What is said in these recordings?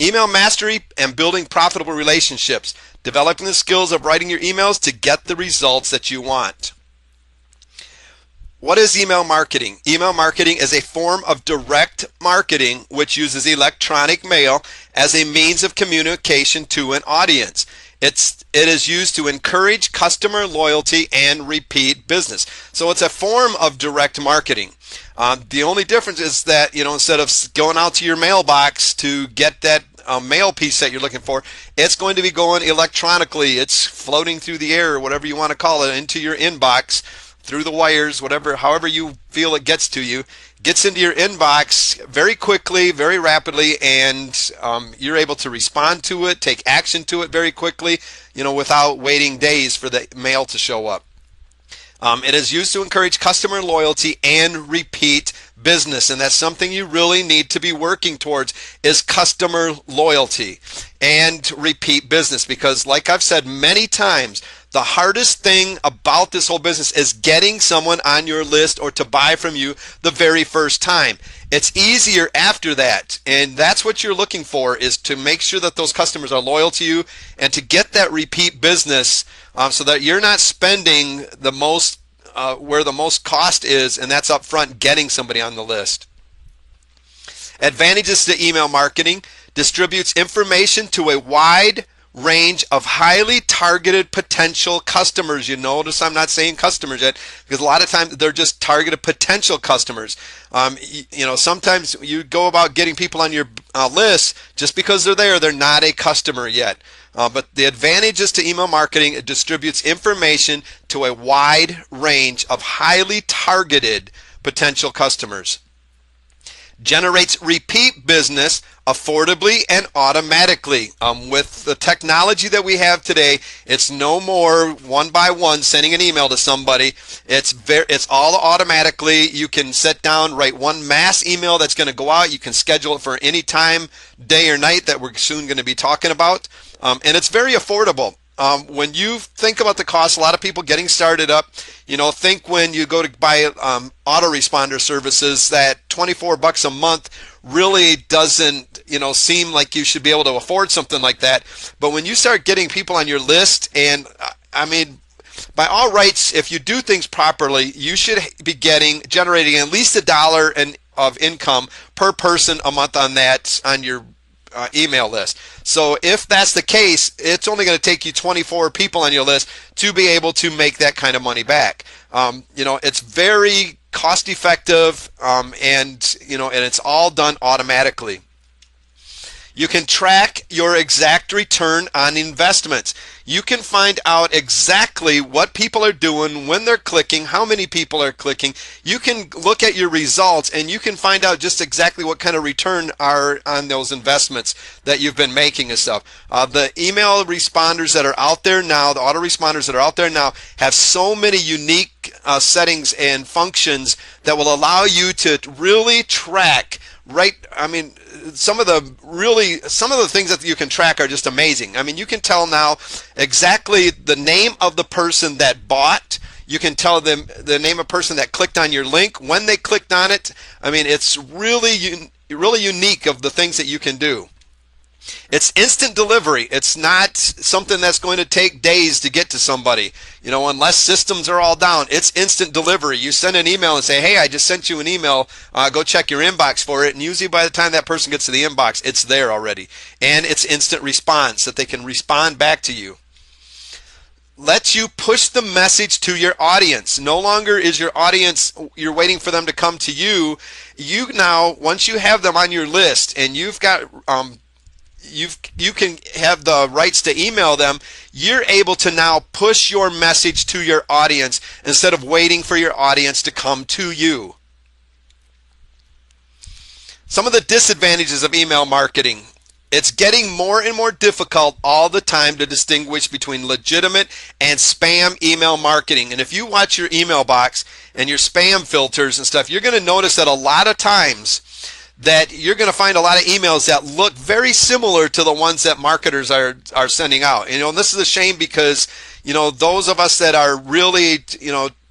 Email mastery and building profitable relationships. Developing the skills of writing your emails to get the results that you want. What is email marketing? Email marketing is a form of direct marketing which uses electronic mail as a means of communication to an audience. It is used to encourage customer loyalty and repeat business. So it's a form of direct marketing. The only difference is that, instead of going out to your mailbox to get that mail piece that you're looking for, it's going to be going electronically. It's floating through the air, or whatever you want to call it, into your inbox, through the wires, however you feel it gets to you, gets into your inbox very quickly, very rapidly, and you're able to respond to it, take action to it very quickly, without waiting days for the mail to show up. It is used to encourage customer loyalty and repeat business, and that's something you really need to be working towards, is customer loyalty and repeat business, because like I've said many times, the hardest thing about this whole business is getting someone on your list or to buy from you the very first time. It's easier after that, and that's what you're looking for, is to make sure that those customers are loyal to you and to get that repeat business, so that you're not spending the most where the most cost is, and that's up front getting somebody on the list. Advantages to email marketing: distributes information to a wide range of highly targeted potential customers. You notice I'm not saying customers yet, because a lot of times they're just targeted potential customers. Sometimes you go about getting people on your list just because they're there. They're not a customer yet. But the advantages to email marketing: it distributes information to a wide range of highly targeted potential customers. Generates repeat business affordably and automatically. With the technology that we have today, it's no more one by one sending an email to somebody. It's all automatically. You can sit down, write one mass email that's going to go out. You can schedule it for any time, day or night, that we're soon going to be talking about. And it's very affordable. When you think about the cost, a lot of people getting started up, think when you go to buy autoresponder services, that $24 a month really doesn't, seem like you should be able to afford something like that. But when you start getting people on your list, and by all rights, if you do things properly, you should be generating at least $1 of income per person a month on your email list. So if that's the case, it's only going to take you 24 people on your list to be able to make that kind of money back. It's very cost effective, and it's all done automatically. You can track your exact return on investments. You can find out exactly what people are doing, when they're clicking, how many people are clicking. You can look at your results, and you can find out just exactly what kind of return are on those investments that you've been making and stuff. The email responders that are out there now, the autoresponders that are out there now, have so many unique settings and functions that will allow you to really track some of the things that you can track are just amazing. You can tell now exactly the name of the person that bought. You can tell them the name of the person that clicked on your link, when they clicked on it. It's really unique of the things that you can do. It's instant delivery. It's not something that's going to take days to get to somebody. Unless systems are all down, it's instant delivery. You send an email and say, hey, I just sent you an email. Go check your inbox for it. And usually by the time that person gets to the inbox, it's there already. And it's instant response, that they can respond back to you. Lets you push the message to your audience. No longer is your audience, you're waiting for them to come to you. You now, once you have them on your list and you've got you can have the rights to email them, you're able to now push your message to your audience instead of waiting for your audience to come to you. Some of the disadvantages of email marketing: it's getting more and more difficult all the time to distinguish between legitimate and spam email marketing. And if you watch your email box and your spam filters and stuff, you're going to notice that a lot of times that you're going to find a lot of emails that look very similar to the ones that marketers are sending out. And this is a shame, because those of us that are really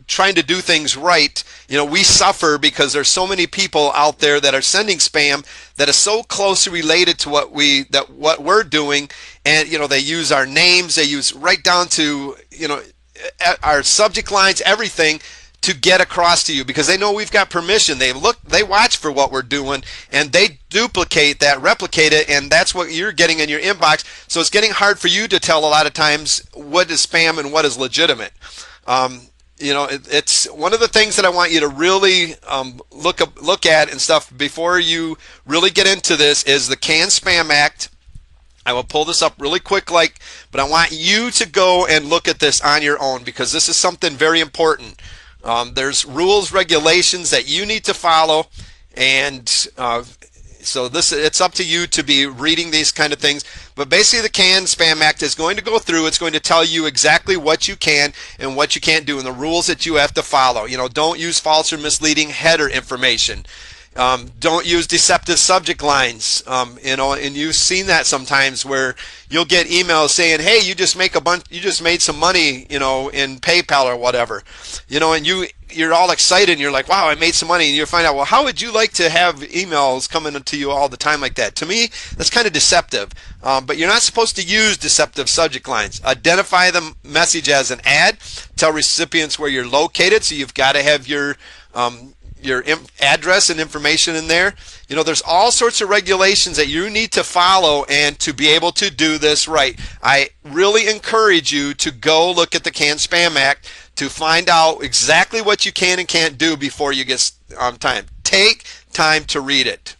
trying to do things right, we suffer because there's so many people out there that are sending spam that is so closely related to what we're doing, and they use our names, they use right down to our subject lines, everything, to get across to you because they know we've got permission. They watch for what we're doing, and they duplicate that, replicate it, and that's what you're getting in your inbox. So it's getting hard for you to tell a lot of times what is spam and what is legitimate. It's one of the things that I want you to really look at and stuff before you really get into this is the CAN-SPAM Act. I will pull this up really quick, but I want you to go and look at this on your own because this is something very important. There's rules, regulations that you need to follow, and so it's up to you to be reading these kind of things. But basically the CAN-SPAM Act is going to go through, it's going to tell you exactly what you can and what you can't do and the rules that you have to follow. Don't use false or misleading header information. Don't use deceptive subject lines, and you've seen that sometimes where you'll get emails saying, hey, you just made some money, in PayPal or whatever, and you're all excited and you're like, wow, I made some money, and you find out, well, how would you like to have emails coming to you all the time like that? To me, that's kind of deceptive, but you're not supposed to use deceptive subject lines. Identify the message as an ad, tell recipients where you're located, so you've got to have your address and information in there. There's all sorts of regulations that you need to follow and to be able to do this right. I really encourage you to go look at the CAN-SPAM Act to find out exactly what you can and can't do before you get time. Take time to read it.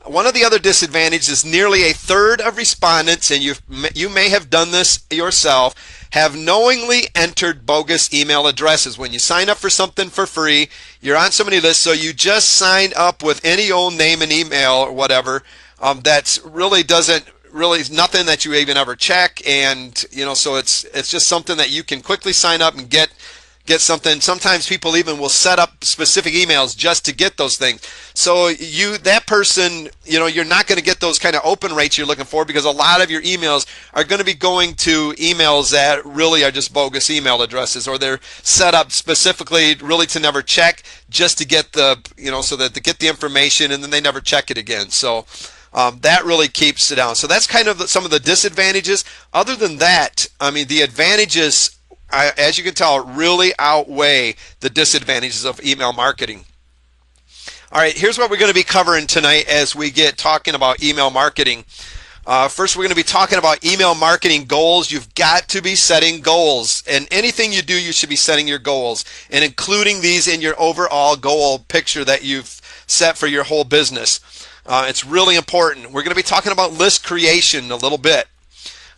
One of the other disadvantages is nearly a third of respondents, and you may have done this yourself, have knowingly entered bogus email addresses. When you sign up for something for free, you're on so many lists, so you just sign up with any old name and email or whatever that's really nothing that you even ever check, and so it's just something that you can quickly sign up and get something. Sometimes people even will set up specific emails just to get those things. So that person, you're not going to get those kind of open rates you're looking for because a lot of your emails are going to be going to emails that really are just bogus email addresses, or they're set up specifically really to never check, just to get so that they get the information and then they never check it again. So that really keeps it down. So that's kind of some of the disadvantages. Other than that, the advantages, as you can tell, really outweigh the disadvantages of email marketing. All right, here's what we're going to be covering tonight as we get talking about email marketing. First, we're going to be talking about email marketing goals. You've got to be setting goals. And anything you do, you should be setting your goals and including these in your overall goal picture that you've set for your whole business. It's really important. We're going to be talking about list creation a little bit.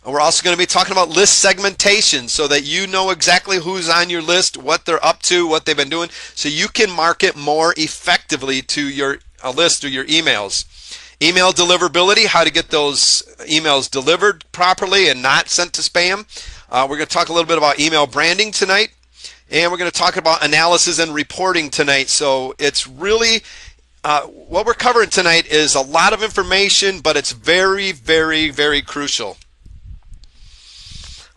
We're also going to be talking about list segmentation so that you know exactly who's on your list, what they're up to, what they've been doing, so you can market more effectively to your list or your emails. Email deliverability, how to get those emails delivered properly and not sent to spam. We're going to talk a little bit about email branding tonight, and we're going to talk about analysis and reporting tonight. So it's really what we're covering tonight is a lot of information, but it's very, very, very crucial.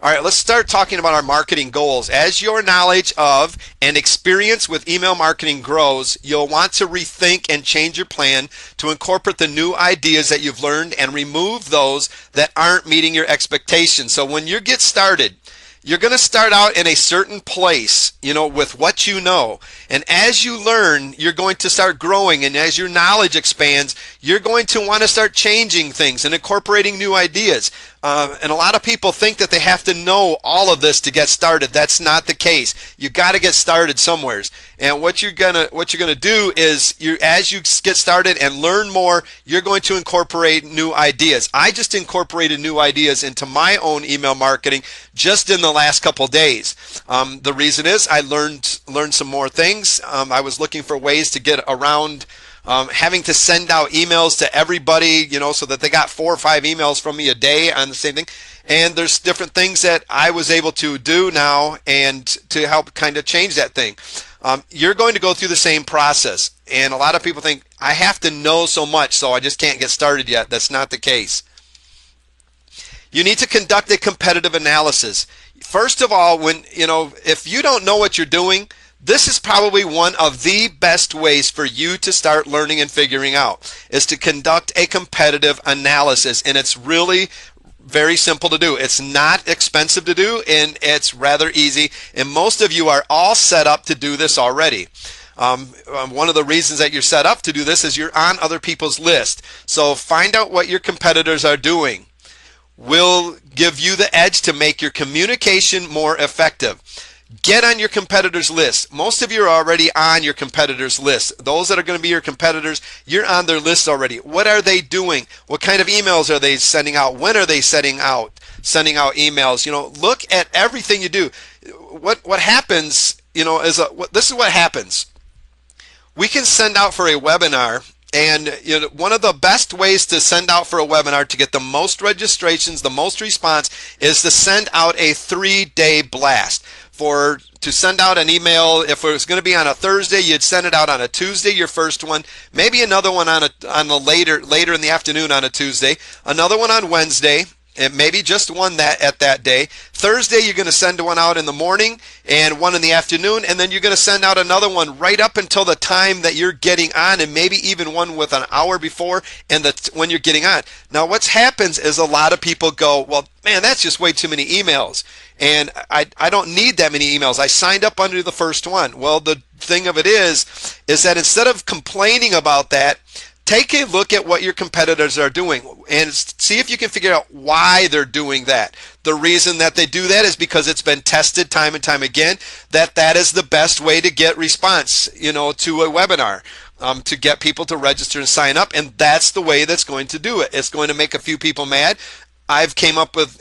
All right, let's start talking about our marketing goals. As your knowledge of and experience with email marketing grows, you'll want to rethink and change your plan to incorporate the new ideas that you've learned and remove those that aren't meeting your expectations. So when you get started, you're going to start out in a certain place, with what you know. And as you learn, you're going to start growing. And as your knowledge expands, you're going to want to start changing things and incorporating new ideas. And a lot of people think that they have to know all of this to get started. That's not the case. You got to get started somewhere. And what you're gonna do is, as you get started and learn more, you're going to incorporate new ideas. I just incorporated new ideas into my own email marketing just in the last couple days. The reason is I learned some more things. I was looking for ways to get around having to send out emails to everybody, so that they got 4 or 5 emails from me a day on the same thing. And there's different things that I was able to do now and to help kind of change that thing. You're going to go through the same process. And a lot of people think, I have to know so much, so I just can't get started yet. That's not the case. You need to conduct a competitive analysis. First of all, if you don't know what you're doing, this is probably one of the best ways for you to start learning and figuring out, is to conduct a competitive analysis. And it's really very simple to do. It's not expensive to do, and it's rather easy. And most of you are all set up to do this already. One of the reasons that you're set up to do this is you're on other people's list. So find out what your competitors are doing. Will give you the edge to make your communication more effective. Get on your competitors list. Most of you are already on your competitors list. Those that are going to be your competitors, you're on their list already. What are they doing? What kind of emails are they sending out? When are they sending out emails? Look at everything you do. What happens, this is what happens. We can send out for a webinar, and one of the best ways to send out for a webinar to get the most registrations, the most response, is to send out a 3-day blast. To send out an email, if it was going to be on a Thursday, you'd send it out on a Tuesday, your first one, maybe another one on the later in the afternoon on a Tuesday, another one on Wednesday, and maybe just one at that day. Thursday, you're going to send one out in the morning and one in the afternoon, and then you're going to send out another one right up until the time that you're getting on, and maybe even one with an hour before and when you're getting on. Now, what happens is a lot of people go, well, man, that's just way too many emails, and I don't need that many emails. I signed up under the first one. Well, the thing of it is that instead of complaining about that, take a look at what your competitors are doing and see if you can figure out why they're doing that. The reason that they do that is because it's been tested time and time again that is the best way to get response, to a webinar, to get people to register and sign up, and that's the way that's going to do it. It's going to make a few people mad. I've came up with,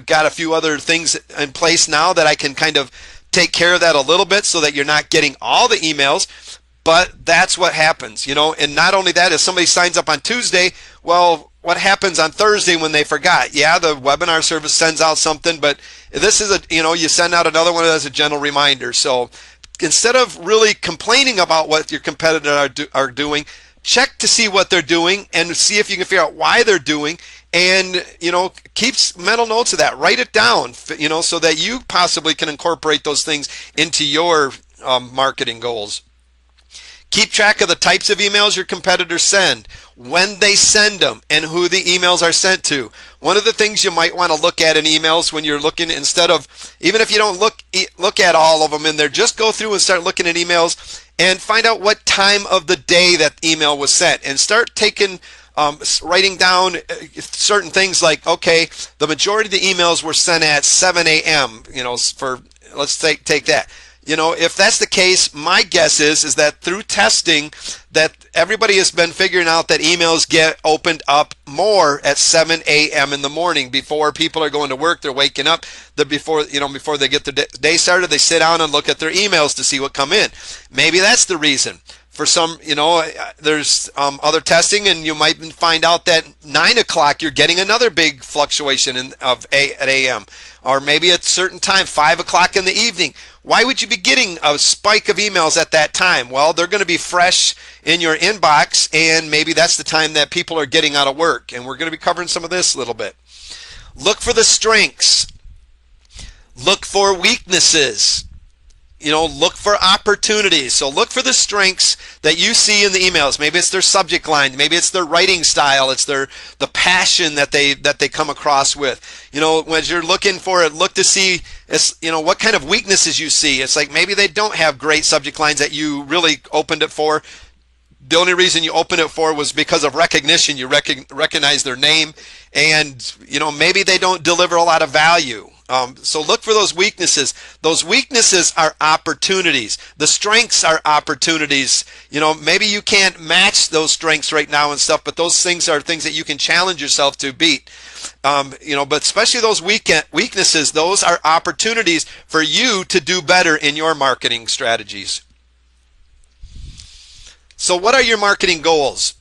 got a few other things in place now that I can kind of take care of that a little bit so that you're not getting all the emails. But that's what happens, and not only that, if somebody signs up on Tuesday, well, what happens on Thursday when they forgot? Yeah, the webinar service sends out something, but this is you send out another one as a gentle reminder. So instead of really complaining about what your competitors are doing, check to see what they're doing and see if you can figure out why they're doing, and keep mental notes of that. Write it down, so that you possibly can incorporate those things into your marketing goals. Keep track of the types of emails your competitors send, when they send them, and who the emails are sent to. One of the things you might want to look at in emails when you're looking, instead of, even if you don't look at all of them in there, just go through and start looking at emails and find out what time of the day that email was sent, and start writing down certain things like, okay, the majority of the emails were sent at 7 a.m., let's take that. If that's the case, my guess is that through testing that everybody has been figuring out that emails get opened up more at 7 a.m. in the morning before people are going to work. They're waking up. Before they get their day started, they sit down and look at their emails to see what come in. Maybe that's the reason. For some, there's other testing, and you might find out that 9 o'clock you're getting another big fluctuation at a.m. Or maybe at a certain time, 5 o'clock in the evening. Why would you be getting a spike of emails at that time? Well, they're going to be fresh in your inbox, and maybe that's the time that people are getting out of work. And we're going to be covering some of this a little bit. Look for the strengths. Look for weaknesses. Look for opportunities. So look for the strengths that you see in the emails. Maybe it's their subject line. Maybe it's their writing style. It's the passion that they come across with. When you're looking for it, look to see what kind of weaknesses you see. It's like maybe they don't have great subject lines that you really opened it for. The only reason you opened it for was because of recognition. You recognize their name, and maybe they don't deliver a lot of value. So look for those weaknesses. Those weaknesses are opportunities. The strengths are opportunities. Maybe you can't match those strengths right now and stuff, but those things are things that you can challenge yourself to beat. But especially those weaknesses, those are opportunities for you to do better in your marketing strategies. So what are your marketing goals?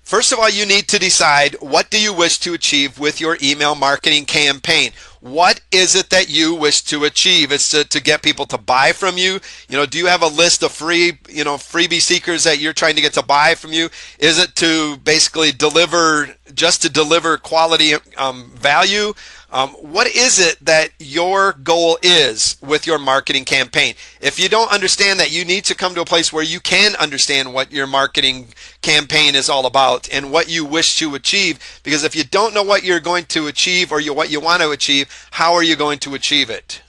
First of all, you need to decide, what do you wish to achieve with your email marketing campaign? What is it that you wish to achieve? It's to get people to buy from you. Do you have a list of freebie seekers that you're trying to get to buy from you? Is it to basically deliver quality value? What is it that your goal is with your marketing campaign? If you don't understand that, you need to come to a place where you can understand what your marketing campaign is all about and what you wish to achieve. Because if you don't know what you're going to achieve or what you want to achieve, how are you going to achieve it?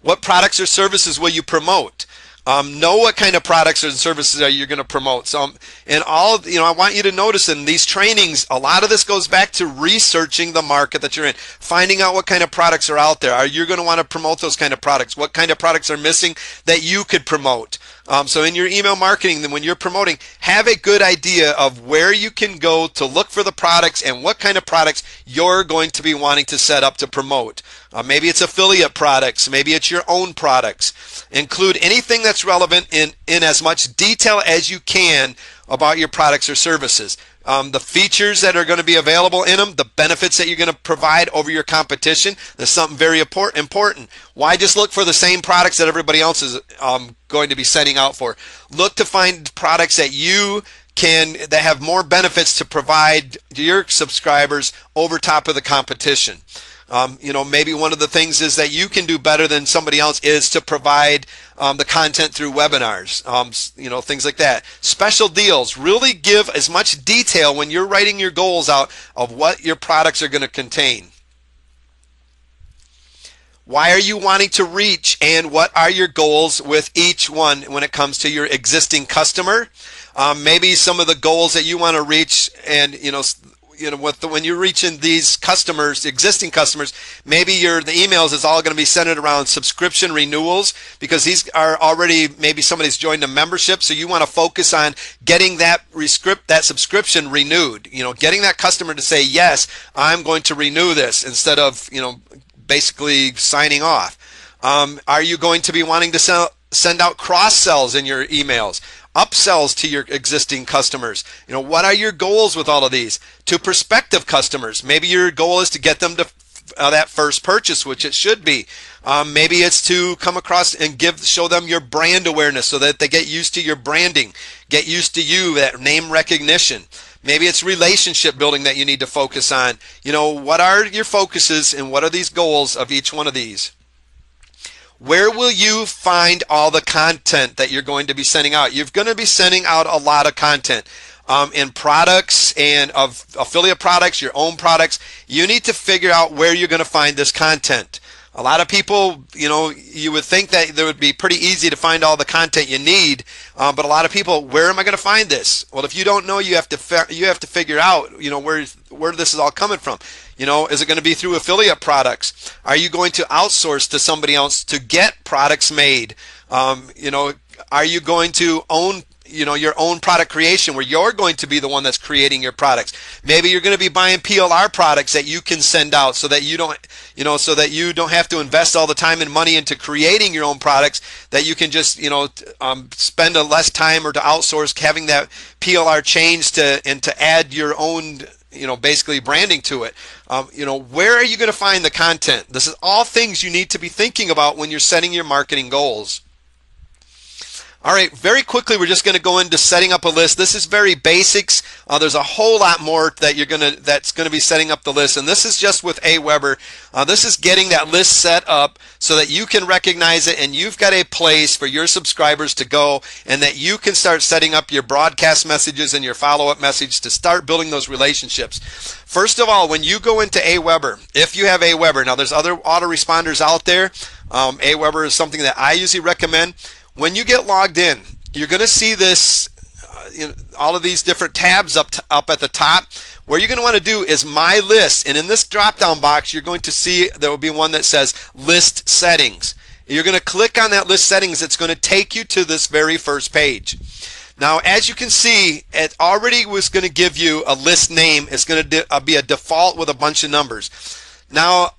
What products or services will you promote? Know what kind of products or services are you going to promote. And I want you to notice in these trainings, a lot of this goes back to researching the market that you're in, finding out what kind of products are out there. Are you going to want to promote those kind of products? What kind of products are missing that you could promote? So in your email marketing, then when you're promoting, have a good idea of where you can go to look for the products and what kind of products you're going to be wanting to set up to promote. Maybe it's affiliate products. Maybe it's your own products. Include anything that's relevant in as much detail as you can about your products or services. The features that are going to be available in them, the benefits that you're going to provide over your competition. That's something very important. Why just look for the same products that everybody else is going to be setting out for? Look to find products that that have more benefits to provide to your subscribers over top of the competition. Maybe one of the things is that you can do better than somebody else is to provide the content through webinars, things like that. Special deals. Really give as much detail when you're writing your goals out of what your products are going to contain. Why are you wanting to reach, and what are your goals with each one when it comes to your existing customer? Maybe some of the goals that you want to reach, and when you're reaching these customers, existing customers, maybe the emails is all going to be centered around subscription renewals, because these are already, maybe somebody's joined a membership, so you want to focus on getting that subscription renewed. Getting that customer to say, yes, I'm going to renew this, instead of basically signing off. Are you going to be wanting to send out cross-sells in your emails? Upsells to your existing customers? What are your goals with all of these? To prospective customers, maybe your goal is to get them to that first purchase, which it should be. Maybe it's to come across and show them your brand awareness so that they get used to your branding, get used to you, that name recognition. Maybe it's relationship building that you need to focus on. What are your focuses and what are these goals of each one of these? Where will you find all the content that you're going to be sending out? You're going to be sending out a lot of content in products and of affiliate products, your own products. You need to figure out where you're going to find this content. A lot of people, you would think that it would be pretty easy to find all the content you need, but a lot of people, where am I going to find this? Well, if you don't know, you have to figure out, where this is all coming from. Is it going to be through affiliate products? Are you going to outsource to somebody else to get products made? Are you going to own your own product creation, where you're going to be the one that's creating your products? Maybe you're going to be buying PLR products that you can send out, so that you don't have to invest all the time and money into creating your own products, that you can just spend a less time, or to outsource having that PLR changed and to add your own basically branding to it. Where are you going to find the content? This is all things you need to be thinking about when you're setting your marketing goals. All right, very quickly, we're just going to go into setting up a list. This is very basics. There's a whole lot more that that's going to be setting up the list, and this is just with Aweber. This is getting that list set up so that you can recognize it, and you've got a place for your subscribers to go, and that you can start setting up your broadcast messages and your follow-up message to start building those relationships. First of all, when you go into Aweber, if you have Aweber, now there's other autoresponders out there. Aweber is something that I usually recommend. When you get logged in, you're going to see this, all of these different tabs up at the top. What you're going to want to do is My List, and in this drop-down box, you're going to see there will be one that says List Settings. You're going to click on that List Settings. It's going to take you to this very first page. Now, as you can see, it already was going to give you a list name. It's going to be a default with a bunch of numbers. Now,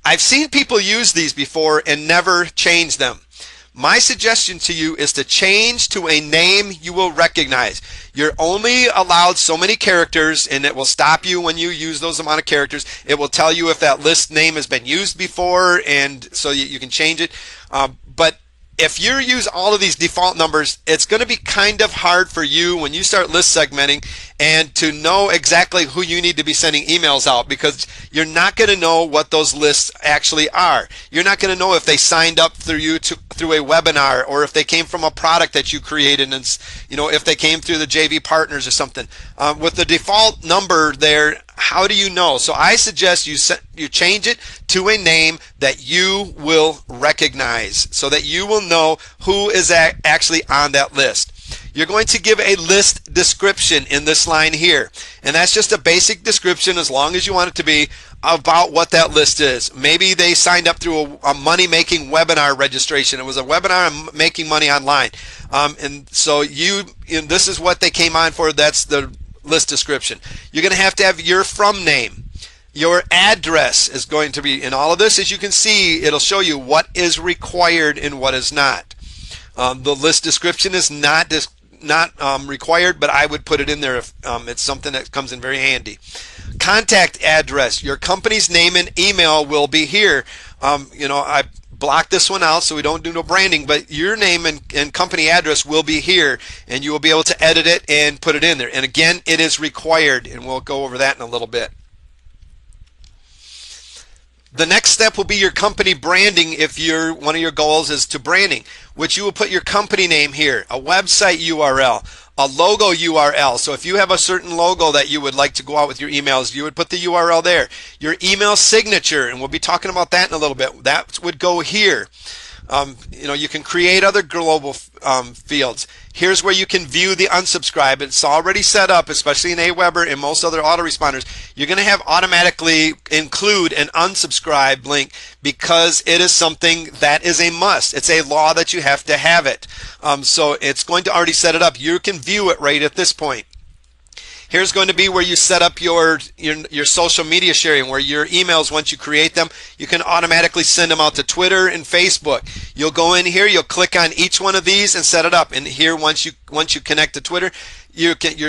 I've seen people use these before and never change them. My suggestion to you is to change to a name you will recognize. You're only allowed so many characters, and it will stop you when you use those amount of characters. It will tell you if that list name has been used before, and so you can change it. But if you use all of these default numbers, it's going to be kind of hard for you when you start list segmenting and to know exactly who you need to be sending emails out, because you're not going to know what those lists actually are. You're not going to know if they signed up through you through a webinar, or if they came from a product that you created, and if they came through the JV Partners or something. With the default number there, how do you know? So I suggest you change it to a name that you will recognize, so that you will know who is actually on that list. You're going to give a list description in this line here, and that's just a basic description, as long as you want it to be, about what that list is. Maybe they signed up through a money-making webinar registration. It was a webinar on making money online, and so this is what they came on for. That's the list description. You're going to have your from name. Your address is going to be in all of this. As you can see, it'll show you what is required and what is not. The list description is not required, but I would put it in there if it's something that comes in very handy. Contact address. Your company's name and email will be here. I blocked this one out so we don't do no branding, but your name and company address will be here, and you will be able to edit it and put it in there. And again, it is required, and we'll go over that in a little bit. The next step will be your company branding. If one of your goals is to branding, which you will put your company name here, a website URL, a logo URL. So if you have a certain logo that you would like to go out with your emails, you would put the URL there. Your email signature, and we'll be talking about that in a little bit, that would go here. You can create other global fields. Here's where you can view the unsubscribe. It's already set up, especially in Aweber and most other autoresponders. You're going to have automatically include an unsubscribe link, because it is something that is a must. It's a law that you have to have it. So it's going to already set it up. You can view it right at this point. Here's going to be where you set up your social media sharing, where your emails, once you create them, you can automatically send them out to Twitter and Facebook. You'll go in here, you'll click on each one of these and set it up. And here, once you connect to Twitter,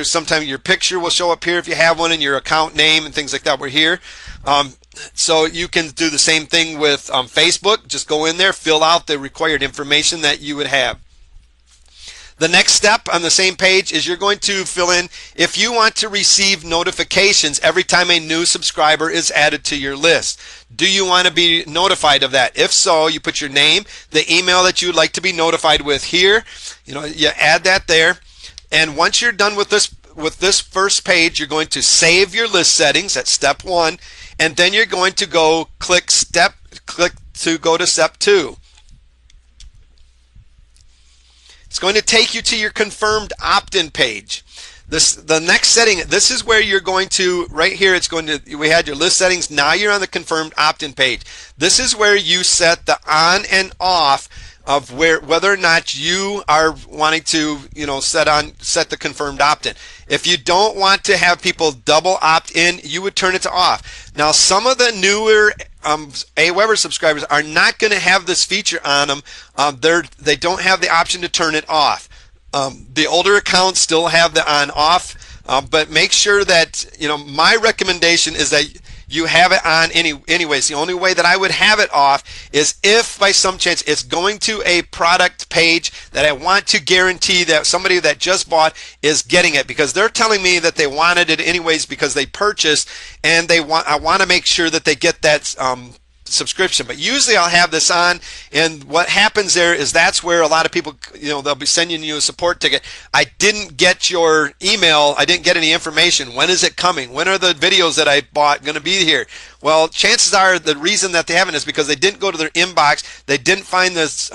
sometimes your picture will show up here if you have one, and your account name and things like that. We're here. So you can do the same thing with Facebook. Just go in there, fill out the required information that you would have. The next step on the same page is you're going to fill in if you want to receive notifications every time a new subscriber is added to your list. Do you want to be notified of that? If so, you put your name, the email that you would like to be notified with here. You add that there. And once you're done with this first page, you're going to save your list settings. That's step 1. And then you're going to go click to go to step 2. It's going to take you to your confirmed opt-in page. The next setting, this is where you're going to, right here, we had your list settings. Now you're on the confirmed opt-in page. This is where you set the on and off of whether or not you are wanting to, set the confirmed opt-in. If you don't want to have people double opt-in, you would turn it to off. Now, some of the newer Aweber subscribers are not going to have this feature on them. They don't have the option to turn it off. The older accounts still have the on-off, but make sure that, my recommendation is that you have it on anyways. The only way that I would have it off is if by some chance it's going to a product page that I want to guarantee that somebody that just bought is getting it, because they're telling me that they wanted it anyways because they purchased, and I want to make sure that they get that subscription. But usually I'll have this on, and what happens there is that's where a lot of people, they'll be sending you a support ticket. I didn't get your email. I didn't get any information. When is it coming? When are the videos that I bought going to be here? Well, chances are the reason that they haven't is because they didn't go to their inbox. They didn't find this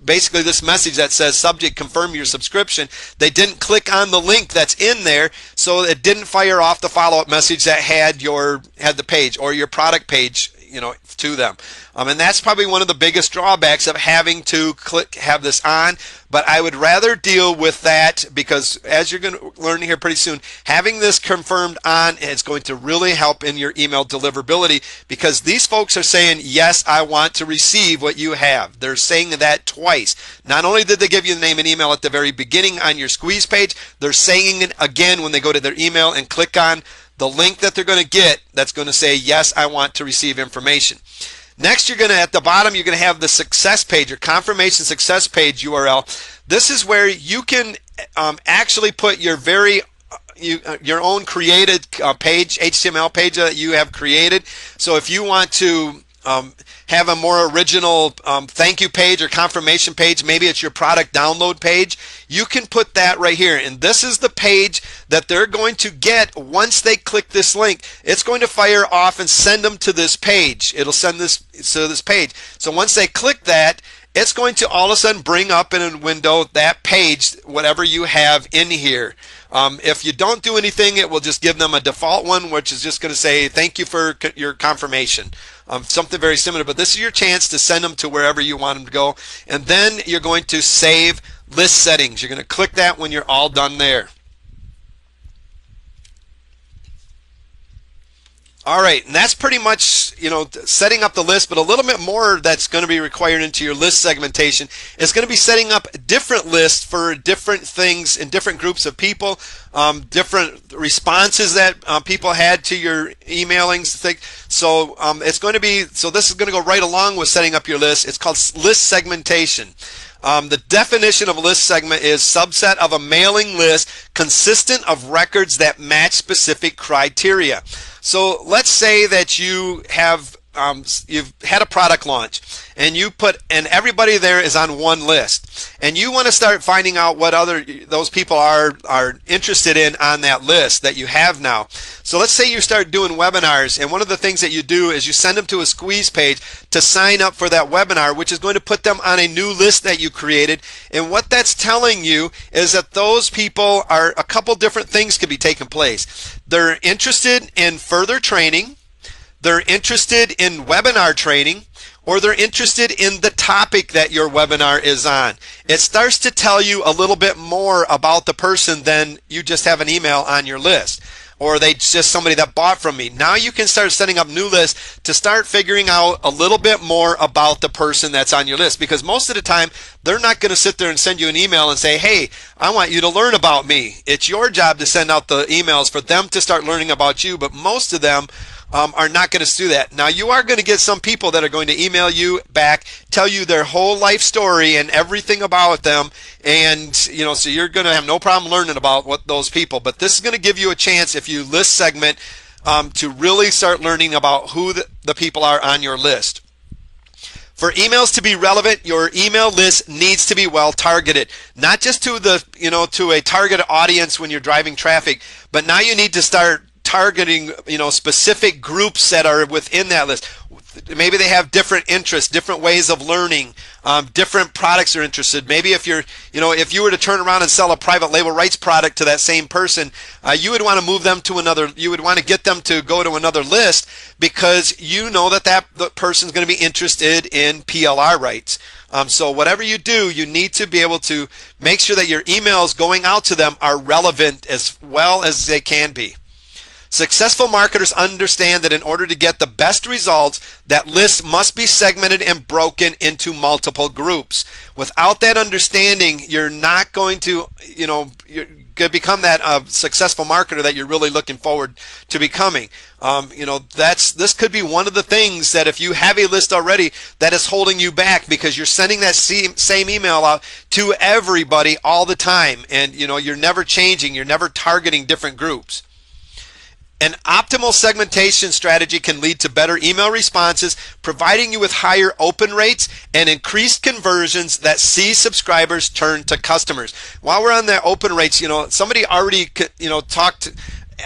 basically this message that says subject confirm your subscription. They didn't click on the link that's in there, so it didn't fire off the follow-up message that had the page or your product page to them. And that's probably one of the biggest drawbacks of having to have this on. But I would rather deal with that, because as you're going to learn here pretty soon, having this confirmed on is going to really help in your email deliverability, because these folks are saying, yes, I want to receive what you have. They're saying that twice. Not only did they give you the name and email at the very beginning on your squeeze page, they're saying it again when they go to their email and click on the link that they're going to get that's going to say, yes, I want to receive information. Next, you're going to, at the bottom, you're going to have the success page, or confirmation success page URL. This is where you can actually put your your own created page, HTML page that you have created. So if you want to have a more original thank you page or confirmation page, maybe it's your product download page, you can put that right here. And this is the page that they're going to get once they click this link. It's going to fire off and send them to this page. It'll send this to this page. So once they click that, it's going to all of a sudden bring up in a window that page, whatever you have in here. If you don't do anything, it will just give them a default one, which is just going to say, thank you for your confirmation. Something very similar, but this is your chance to send them to wherever you want them to go. And then you're going to save list settings. You're going to click that when you're all done there. All right, and that's pretty much, setting up the list, but a little bit more that's going to be required into your list segmentation is going to be setting up different lists for different things in different groups of people, different responses that people had to your emailings. So it's going to be, so this is going to go right along with setting up your list. It's called list segmentation. The definition of a list segment is subset of a mailing list consistent of records that match specific criteria. So let's say that you have you've had a product launch, and and everybody there is on one list, and you want to start finding out what those people are interested in on that list that you have now. So let's say you start doing webinars, and one of the things that you do is you send them to a squeeze page to sign up for that webinar, which is going to put them on a new list that you created. And what that's telling you is that those people are, a couple different things could be taking place. They're interested in further training, they're interested in webinar training, or they're interested in the topic that your webinar is on. It starts to tell you a little bit more about the person than you just have an email on your list, or they just somebody that bought from me. Now you can start setting up new lists to start figuring out a little bit more about the person that's on your list, because most of the time they're not going to sit there and send you an email and say, hey, I want you to learn about me. It's your job to send out the emails for them to start learning about you, but most of them are not going to do that. Now you are going to get some people that are going to email you back, tell you their whole life story and everything about them, and so you're going to have no problem learning about what those people. But this is going to give you a chance, if you list segment, to really start learning about who the people are on your list. For emails to be relevant, your email list needs to be well targeted, not just to to a targeted audience when you're driving traffic, but now you need to start targeting specific groups that are within that list. Maybe they have different interests, different ways of learning, different products they're interested. Maybe if if you were to turn around and sell a private label rights product to that same person, you would want to move them to another. You would want to get them to go to another list, because you know that the person's going to be interested in PLR rights. So whatever you do, you need to be able to make sure that your emails going out to them are relevant as well as they can be. Successful marketers understand that in order to get the best results, that list must be segmented and broken into multiple groups. Without that understanding, you're not going to, you're going to become that successful marketer that you're really looking forward to becoming. This could be one of the things that, if you have a list already, that is holding you back, because you're sending that same email out to everybody all the time, and you're never changing, you're never targeting different groups. An optimal segmentation strategy can lead to better email responses, providing you with higher open rates and increased conversions that see subscribers turn to customers. While we're on the open rates, somebody already talked.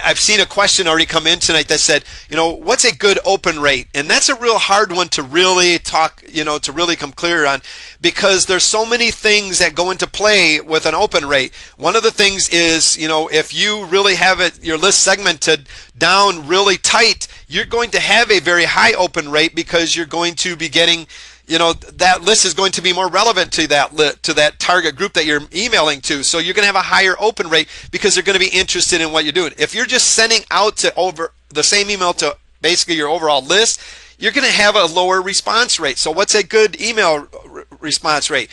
I've seen a question already come in tonight that said, what's a good open rate? And that's a real hard one to really talk, to really come clear on, because there's so many things that go into play with an open rate. One of the things is, if you really have your list segmented down really tight, you're going to have a very high open rate because you're going to be getting, that list is going to be more relevant to that target group that you're emailing to. So you're going to have a higher open rate because they're going to be interested in what you're doing. If you're just sending out to over the same email to basically your overall list, you're going to have a lower response rate. So what's a good email response rate?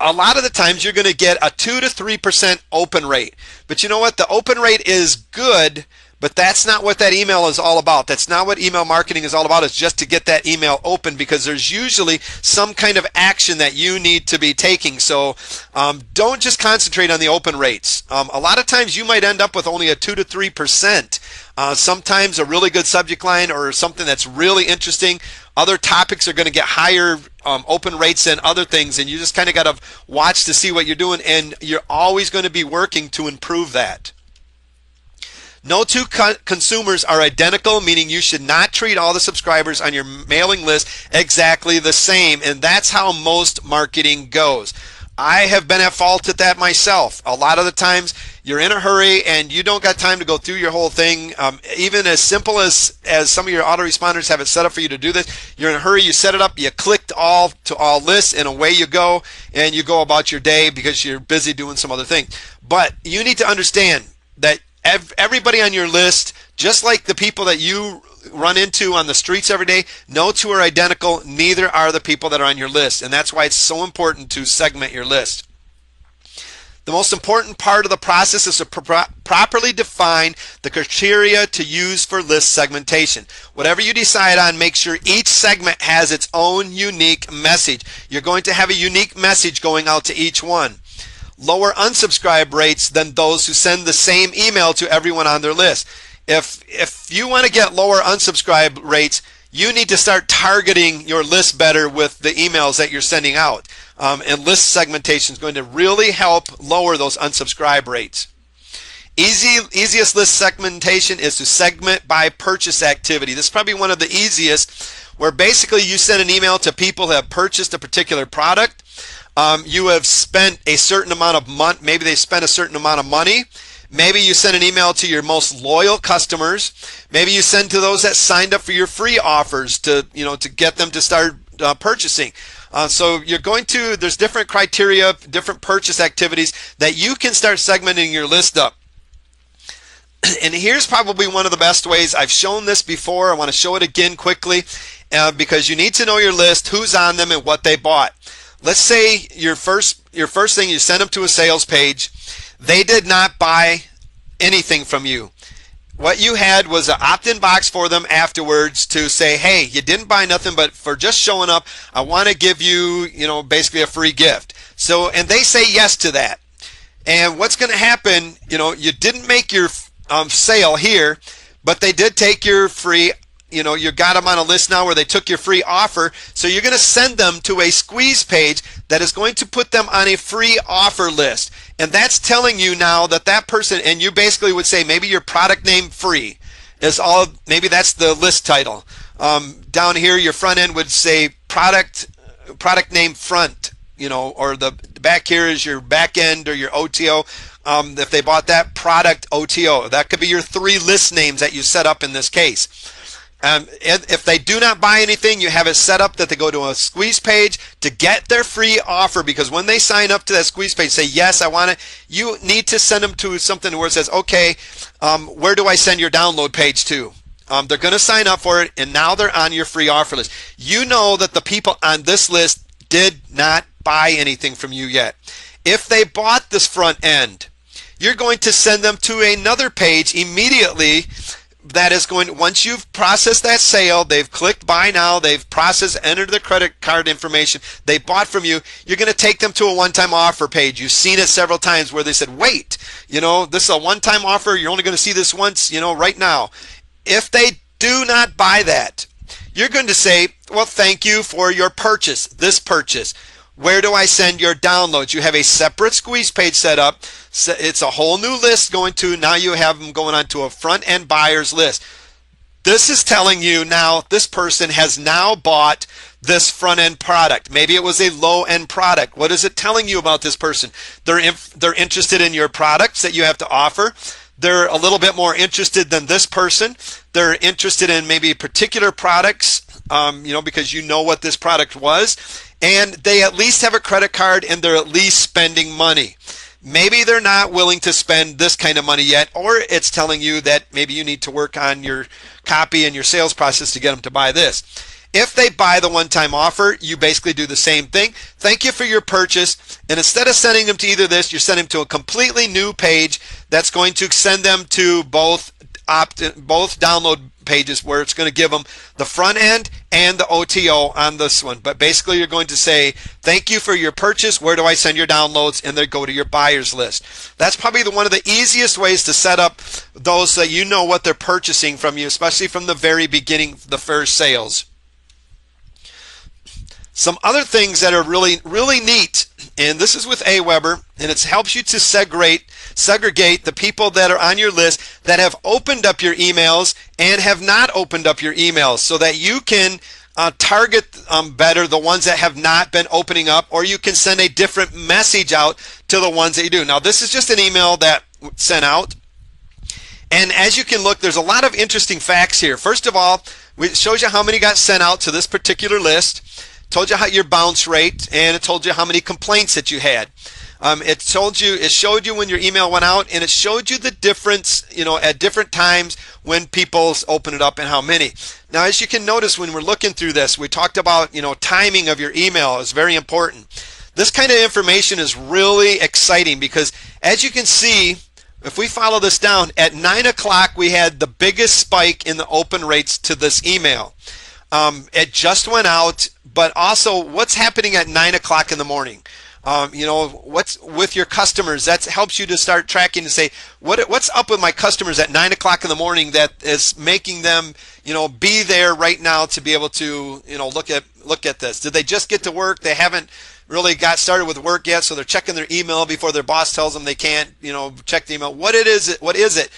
A lot of the times you're going to get a 2 to 3% open rate. But you know what? The open rate is good, but that's not what that email is all about. That's not what email marketing is all about. It's just to get that email open, because there's usually some kind of action that you need to be taking. So don't just concentrate on the open rates. A lot of times you might end up with only a 2 to 3%. Sometimes a really good subject line or something that's really interesting. Other topics are going to get higher open rates than other things, and you just kind of got to watch to see what you're doing, and you're always going to be working to improve that. No two consumers are identical, meaning you should not treat all the subscribers on your mailing list exactly the same, and that's how most marketing goes. I have been at fault at that myself. A lot of the times you're in a hurry and you don't got time to go through your whole thing. Even as simple as some of your autoresponders have it set up for you to do this, you're in a hurry, you set it up, you clicked all to all lists, and away you go, and you go about your day because you're busy doing some other thing. But you need to understand that everybody on your list, just like the people that you run into on the streets every day, no two are identical. Neither are the people that are on your list, and that's why it's so important to segment your list. The most important part of the process is to properly define the criteria to use for list segmentation. Whatever you decide on, make sure each segment has its own unique message. You're going to have a unique message going out to each one. Lower unsubscribe rates than those who send the same email to everyone on their list. If you want to get lower unsubscribe rates, you need to start targeting your list better with the emails that you're sending out. And list segmentation is going to really help lower those unsubscribe rates. Easiest list segmentation is to segment by purchase activity. This is probably one of the easiest, where basically you send an email to people who have purchased a particular product. You have spent a certain amount of money, maybe they spent a certain amount of money. Maybe you send an email to your most loyal customers. Maybe you send to those that signed up for your free offers to get them to start purchasing. So there's different criteria, different purchase activities that you can start segmenting your list up. And here's probably one of the best ways. I've shown this before. I want to show it again quickly because you need to know your list, who's on them, and what they bought. Let's say your first thing, you send them to a sales page. They did not buy anything from you. What you had was an opt-in box for them afterwards to say, hey, you didn't buy nothing, but for just showing up, I want to give you, basically a free gift. So, and they say yes to that. And what's going to happen, you didn't make your sale here, but they did take your free, you got them on a list now where they took your free offer. So you're going to send them to a squeeze page that is going to put them on a free offer list. And that's telling you now that person, and you basically would say maybe your product name free is all, maybe that's the list title. Down here, your front end would say product name front, or the back here is your back end or your OTO. If they bought that, product OTO. That could be your 3 list names that you set up in this case. And if they do not buy anything, you have it set up that they go to a squeeze page to get their free offer, because when they sign up to that squeeze page, say, yes, I want it, you need to send them to something where it says, okay, where do I send your download page to? They're going to sign up for it, and now they're on your free offer list. You know that the people on this list did not buy anything from you yet. If they bought this front end, you're going to send them to another page immediately. That is going, once you've processed that sale, they've clicked buy now, they've processed, entered their credit card information, they bought from you, you're going to take them to a one-time offer page. You've seen it several times where they said, wait, this is a one-time offer, you're only going to see this once, right now. If they do not buy that, you're going to say, well, thank you for your purchase, this purchase. Where do I send your downloads? You have a separate squeeze page set up. It's a whole new list going to, now you have them going on to a front end buyers list. This is telling you now this person has now bought this front end product. Maybe it was a low end product. What is it telling you about this person? They're interested in your products that you have to offer. they're a little bit more interested than this person. They're interested in maybe particular products, because you know what this product was, and they at least have a credit card and they're at least spending money. Maybe they're not willing to spend this kind of money yet, or it's telling you that maybe you need to work on your copy and your sales process to get them to buy this. If they buy the one-time offer, you basically do the same thing. Thank you for your purchase. And instead of sending them to either this, you're sending them to a completely new page that's going to send them to both download pages, where it's going to give them the front end and the OTO on this one. But basically you're going to say, thank you for your purchase. Where do I send your downloads? And they go to your buyers list. That's probably one of the easiest ways to set up those so that you know what they're purchasing from you, especially from the very beginning, the first sales. Some other things that are really, really neat, and this is with Aweber, and it helps you to segregate the people that are on your list that have opened up your emails and have not opened up your emails, so that you can target better the ones that have not been opening up, or you can send a different message out to the ones that you do. Now, this is just an email that sent out, and as you can look, there's a lot of interesting facts here. First of all, it shows you how many got sent out to this particular list. Told you how your bounce rate, and it told you how many complaints that you had. It showed you when your email went out, and it showed you the difference, at different times when people open it up and how many. Now, as you can notice when we're looking through this, we talked about, timing of your email is very important. This kind of information is really exciting because, as you can see, if we follow this down, at 9 o'clock we had the biggest spike in the open rates to this email. It just went out, but also what's happening at 9 o'clock in the morning. What's with your customers. That helps you to start tracking and say, what's up with my customers at 9 o'clock in the morning that is making them, be there right now to be able to, look at this. Did they just get to work? They haven't really got started with work yet, so they're checking their email before their boss tells them they can't, check the email. What is it?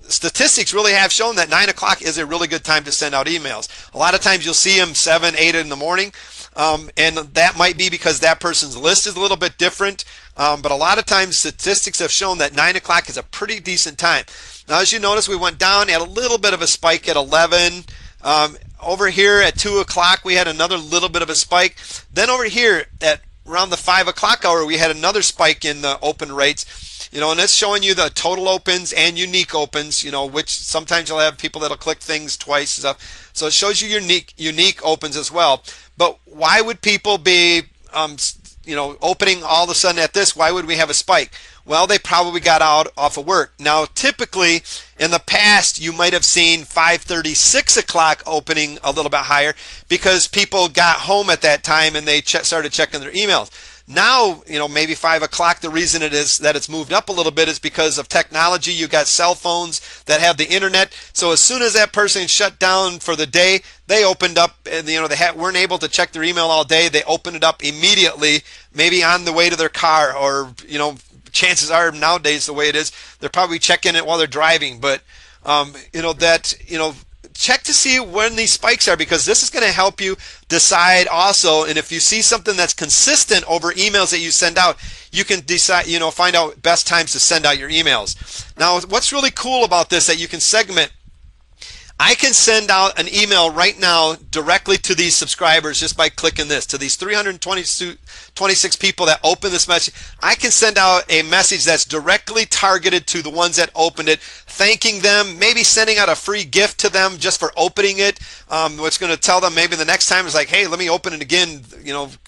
Statistics really have shown that 9 o'clock is a really good time to send out emails. A lot of times you'll see them 7, 8 in the morning, and that might be because that person's list is a little bit different, but a lot of times statistics have shown that 9 o'clock is a pretty decent time. Now, as you notice, we went down at a little bit of a spike at 11. Over here at 2 o'clock we had another little bit of a spike. Then over here at around the 5 o'clock hour we had another spike in the open rates. And it's showing you the total opens and unique opens, which sometimes you'll have people that'll click things twice and stuff. So it shows you unique opens as well. But why would people be, opening all of a sudden at this? Why would we have a spike? Well, they probably got out off of work. Now, typically in the past, you might have seen 5:30, 6 o'clock opening a little bit higher because people got home at that time and they started checking their emails. Now, maybe 5 o'clock, the reason it is that it's moved up a little bit is because of technology. You got cell phones that have the internet. So as soon as that person shut down for the day, they opened up and, they weren't able to check their email all day. They opened it up immediately, maybe on the way to their car, or, chances are nowadays the way it is, they're probably checking it while they're driving. But, check to see when these spikes are, because this is going to help you decide also. And if you see something that's consistent over emails that you send out, you can decide, find out best times to send out your emails. Now, what's really cool about this that you can segment, I can send out an email right now directly to these subscribers just by clicking this. To these 326 people that open this message, I can send out a message that's directly targeted to the ones that opened it, thanking them, maybe sending out a free gift to them just for opening it. What's going to tell them maybe the next time is like, hey, let me open it again.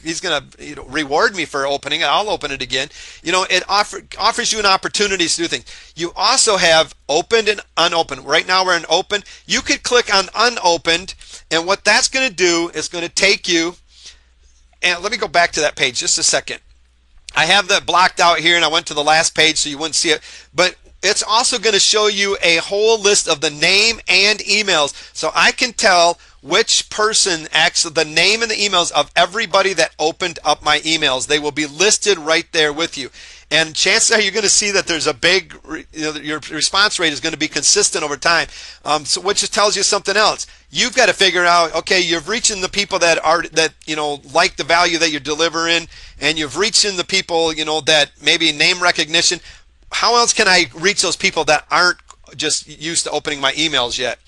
He's going to reward me for opening it. I'll open it again. It offers you an opportunity to do things. You also have opened and unopened. Right now we're in open. You could click on unopened, and what that's going to do is going to take you, and let me go back to that page just a second. I have that blocked out here, and I went to the last page so you wouldn't see it, but it's also going to show you a whole list of the name and emails, so I can tell which person, actually the name and the emails of everybody that opened up my emails. They will be listed right there with you. And chances are you're going to see that there's a big, your response rate is going to be consistent over time. So which just tells you something else. You've got to figure out, okay, you've reached the people that like the value that you're delivering, and you've reached the people, that maybe name recognition. how else can I reach those people that aren't just used to opening my emails yet?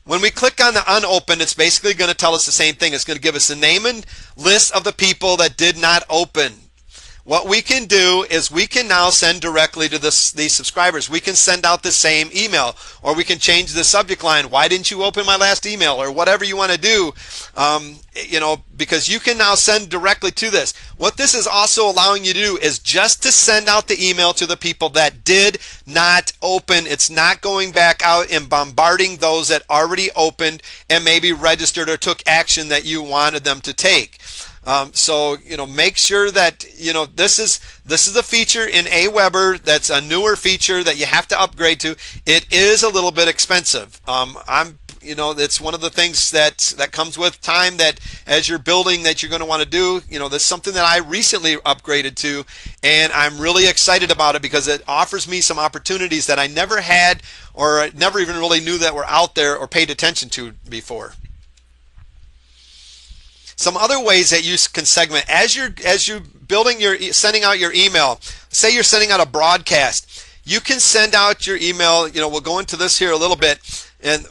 When we click on the unopened, it's basically going to tell us the same thing. It's going to give us the name and list of the people that did not open. What we can do is we can now send directly to these subscribers. We can send out the same email, or we can change the subject line. Why didn't you open my last email? Or whatever you want to do, because you can now send directly to this. What this is also allowing you to do is just to send out the email to the people that did not open. It's not going back out and bombarding those that already opened and maybe registered or took action that you wanted them to take. So make sure that this is a feature in Aweber that's a newer feature that you have to upgrade to. It is a little bit expensive. It's one of the things that comes with time, that as you're building that you're going to want to do. That's something that I recently upgraded to, and I'm really excited about it because it offers me some opportunities that I never had, or I never even really knew that were out there or paid attention to before. Some other ways that you can segment as you're sending out your email. Say you're sending out a broadcast. You can send out your email. We'll go into this here a little bit, and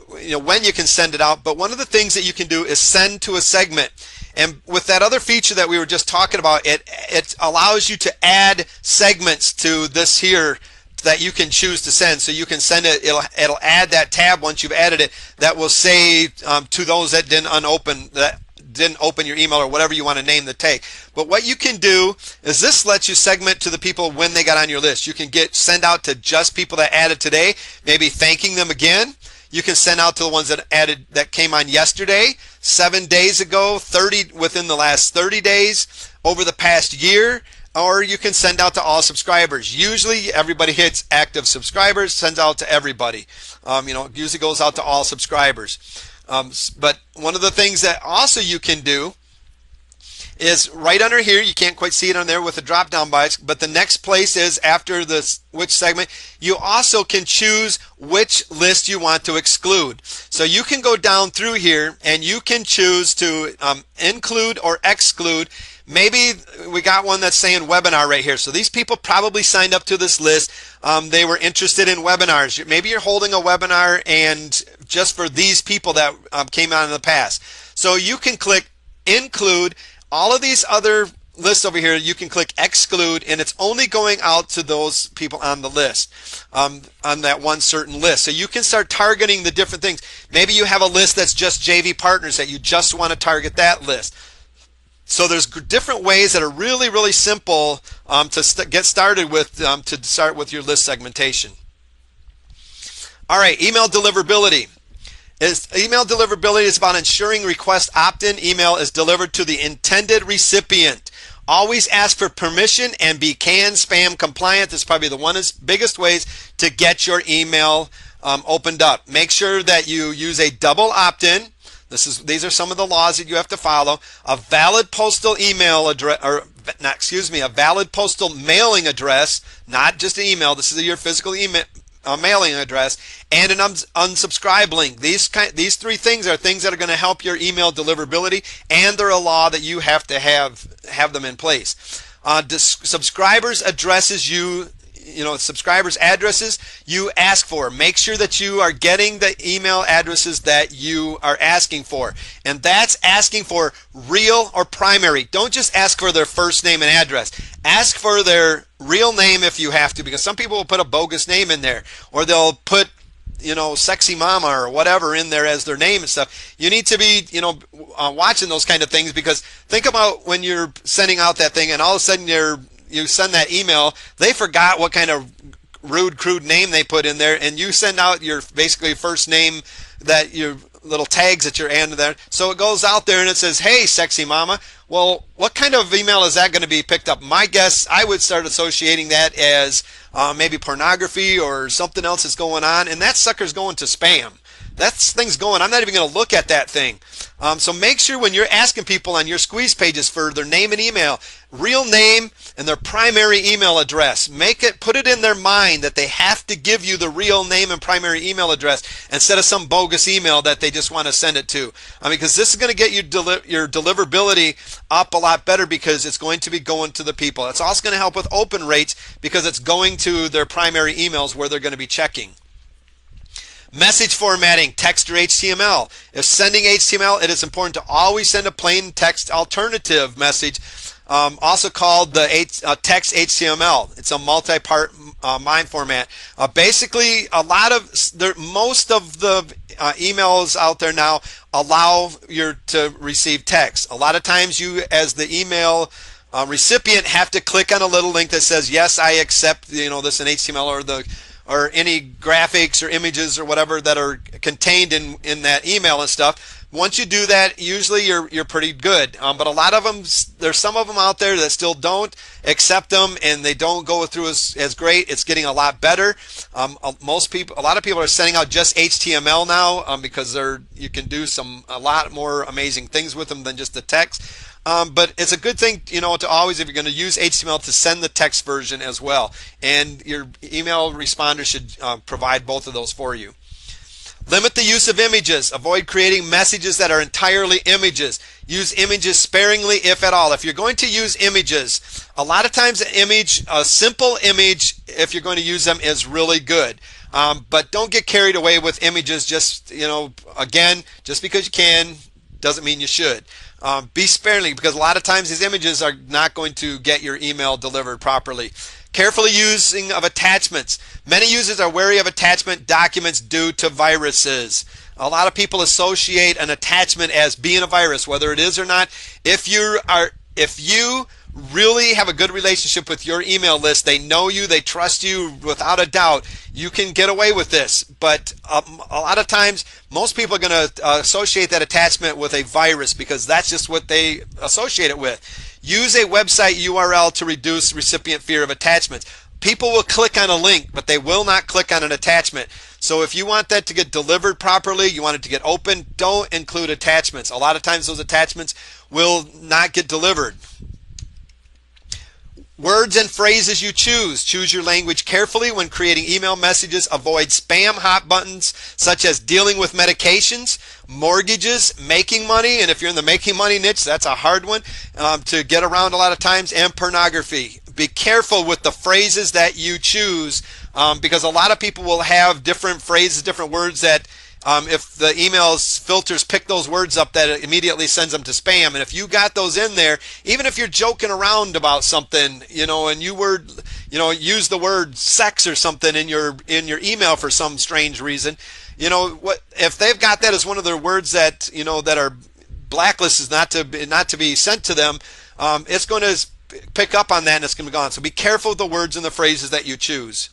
when you can send it out. But one of the things that you can do is send to a segment. And with that other feature that we were just talking about, it allows you to add segments to this here that you can choose to send. So you can send it. It'll add that tab once you've added it. That will say to those that didn't open your email, or whatever you want to name the tag. But what you can do is this lets you segment to the people when they got on your list. You can send out to just people that added today, maybe thanking them again. You can send out to the ones that came on yesterday, 7 days ago, 30 within the last 30 days, over the past year, or you can send out to all subscribers. Usually everybody hits active subscribers, sends out to everybody. It usually goes out to all subscribers. But one of the things that also you can do is right under here, you can't quite see it on there with the drop down box, but the next place is after this which segment. You also can choose which list you want to exclude. So you can go down through here and you can choose to include or exclude. Maybe we got one that's saying webinar right here. So these people probably signed up to this list. They were interested in webinars. Maybe you're holding a webinar and just for these people that came out in the past. So you can click include. All of these other lists over here, you can click exclude, and it's only going out to those people on the list, on that one certain list. So you can start targeting the different things. Maybe you have a list that's just JV partners that you just want to target that list. So there's different ways that are really, really simple to get started with, to start with your list segmentation. All right, email deliverability. Email deliverability is about ensuring request opt-in email is delivered to the intended recipient. Always ask for permission and be CAN spam compliant. This is probably the one of the biggest ways to get your email opened up. Make sure that you use a double opt-in. These are some of the laws that you have to follow. A valid postal email address, a valid postal mailing address, not just an email. This is your physical email. Mailing address, and an unsubscribe link. These three things are things that are going to help your email deliverability, and they're a law that you have to have them in place. Subscribers addresses subscribers addresses you ask for. Make sure that you are getting the email addresses that you are asking for, and that's asking for real or primary. Don't just ask for their first name and address. Ask for their real name if you have to, because some people will put a bogus name in there, or they'll put sexy mama or whatever in there as their name and stuff. You need to be watching those kind of things, because think about when you're sending out that thing and all of a sudden you send that email, they forgot what kind of rude, crude name they put in there, and you send out your basically first name, that your little tags that you're adding there. So it goes out there and it says, hey, sexy mama. Well, what kind of email is that going to be picked up? My guess, I would start associating that as maybe pornography or something else that's going on, and that sucker's going to spam. that thing's going. I'm not even going to look at that thing. So make sure when you're asking people on your squeeze pages for their name and email, real name and their primary email address, put it in their mind that they have to give you the real name and primary email address instead of some bogus email that they just want to send it to. Because this is going to get your deliverability up a lot better, because it's going to be going to the people. It's also going to help with open rates because it's going to their primary emails where they're going to be checking. Message formatting, text or HTML. If sending HTML, it is important to always send a plain text alternative message, also called the text HTML. It's a multi-part MIME format. Basically, most of the emails out there now allow you to receive text. A lot of times you, as the email recipient, have to click on a little link that says, yes, I accept, this in HTML or any graphics or images or whatever that are contained in that email and stuff. Once you do that, usually you're pretty good. But a lot of them, there's some of them out there that still don't accept them and they don't go through as great. It's getting a lot better. A lot of people are sending out just HTML now because you can do a lot more amazing things with them than just the text. But it's a good thing, to always, if you're going to use HTML, to send the text version as well. And your email responder should provide both of those for you. Limit the use of images. Avoid creating messages that are entirely images. Use images sparingly, if at all. If you're going to use images, a lot of times a simple image, if you're going to use them, is really good. But don't get carried away with images. Again, just because you can doesn't mean you should. Be sparingly, because a lot of times these images are not going to get your email delivered properly. Carefully using of attachments. Many users are wary of attachment documents due to viruses. A lot of people associate an attachment as being a virus, whether it is or not. If you really have a good relationship with your email list, they know you, they trust you without a doubt, you can get away with this. But a lot of times, most people are going to associate that attachment with a virus because that's just what they associate it with. Use a website URL to reduce recipient fear of attachments. People will click on a link, but they will not click on an attachment. So if you want that to get delivered properly, you want it to get open, don't include attachments. A lot of times those attachments will not get delivered. Words and phrases you choose. Choose your language carefully when creating email messages. Avoid spam hot buttons such as dealing with medications, mortgages, making money, and if you're in the making money niche, that's a hard one to get around a lot of times, and pornography. Be careful with the phrases that you choose because a lot of people will have different phrases, different words that if the email's filters pick those words up, that it immediately sends them to spam. And if you got those in there, even if you're joking around about something, and use the word sex or something in your email for some strange reason, if they've got that as one of their words that that are blacklisted, not to be sent to them, it's going to pick up on that and it's going to be gone. So be careful with the words and the phrases that you choose.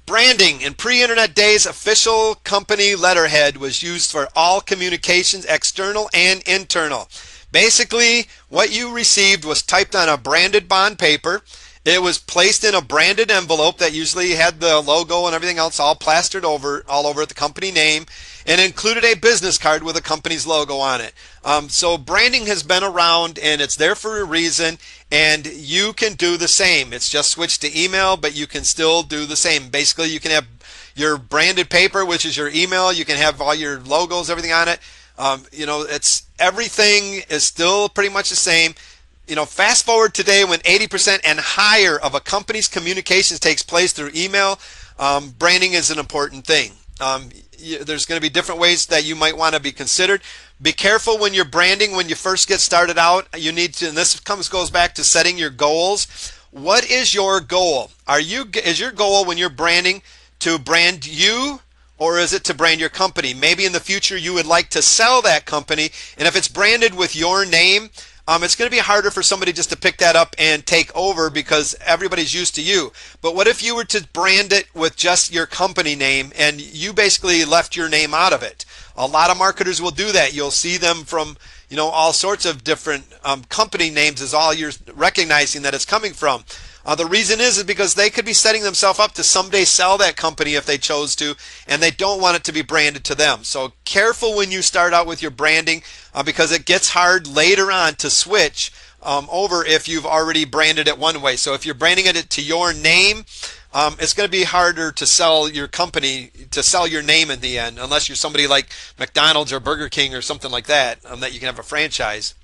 Branding. In pre-internet days, official company letterhead was used for all communications, external and internal. Basically, what you received was typed on a branded bond paper. It was placed in a branded envelope that usually had the logo and everything else all plastered all over it, the company name, and included a business card with a company's logo on it. So branding has been around and it's there for a reason, and you can do the same. It's just switched to email, but you can still do the same. Basically, you can have your branded paper, which is your email. You can have all your logos, everything on it. Everything is still pretty much the same. Fast forward today when 80% and higher of a company's communications takes place through email, branding is an important thing. There's going to be different ways that you might want to be considered. Be careful when you're branding. When you first get started out, you need to, and this goes back to setting your goals. What is your goal? Is your goal when you're branding to brand you, or is it to brand your company? Maybe in the future you would like to sell that company, and if it's branded with your name, it's going to be harder for somebody just to pick that up and take over because everybody's used to you. But what if you were to brand it with just your company name and you basically left your name out of it? A lot of marketers will do that. You'll see them from all sorts of different company names is all you're recognizing that it's coming from. The reason is because they could be setting themselves up to someday sell that company if they chose to, and they don't want it to be branded to them. So careful when you start out with your branding, because it gets hard later on to switch over if you've already branded it one way. So if you're branding it to your name, it's going to be harder to sell your company, to sell your name in the end, unless you're somebody like McDonald's or Burger King or something like that, that you can have a franchise.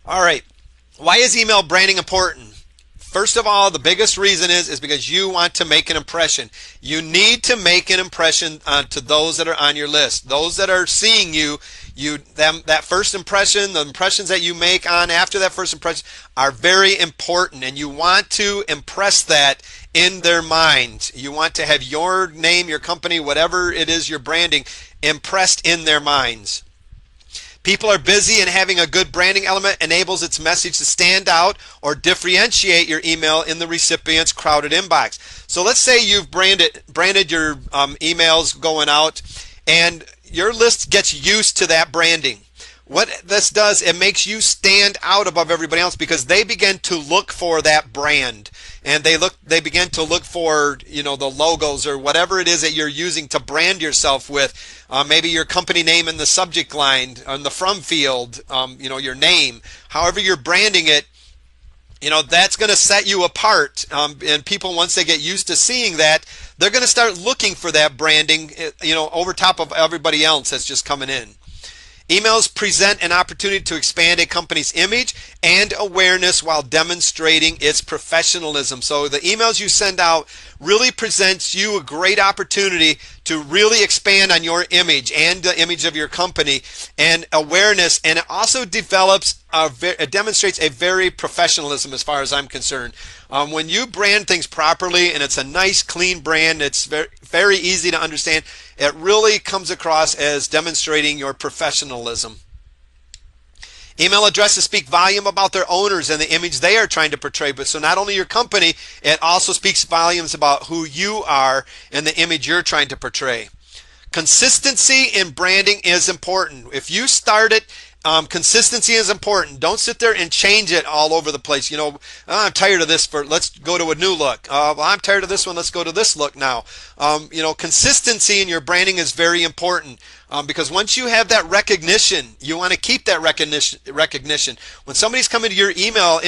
All right. Why is email branding important? First of all, the biggest reason is because you want to make an impression. You need to make an impression to those that are on your list. Those that are seeing you, that first impression, the impressions that you make on after that first impression are very important, and you want to impress that in their minds. You want to have your name, your company, whatever it is you're branding, impressed in their minds. People are busy, and having a good branding element enables its message to stand out or differentiate your email in the recipient's crowded inbox. So let's say you've branded your emails going out, and your list gets used to that branding. What this does, it makes you stand out above everybody else, because they begin to look for that brand, and they begin to look for, the logos or whatever it is that you're using to brand yourself with. Maybe your company name in the subject line, on the from field, your name. However you're branding it, that's going to set you apart. And people, once they get used to seeing that, they're going to start looking for that branding, over top of everybody else that's just coming in. Emails present an opportunity to expand a company's image and awareness while demonstrating its professionalism. So the emails you send out really presents you a great opportunity to really expand on your image and the image of your company and awareness, and it also it demonstrates a very professionalism as far as I'm concerned. When you brand things properly and it's a nice clean brand, it's very, very easy to understand, it really comes across as demonstrating your professionalism. Email addresses speak volume about their owners and the image they are trying to portray. But so not only your company, it also speaks volumes about who you are and the image you're trying to portray. Consistency in branding is important. If you start it, consistency is important. Don't sit there and change it all over the place. I'm tired of this, let's go to a new look. I'm tired of this one, let's go to this look now. Consistency in your branding is very important, because once you have that recognition, you want to keep that recognition. When somebody's coming to your email,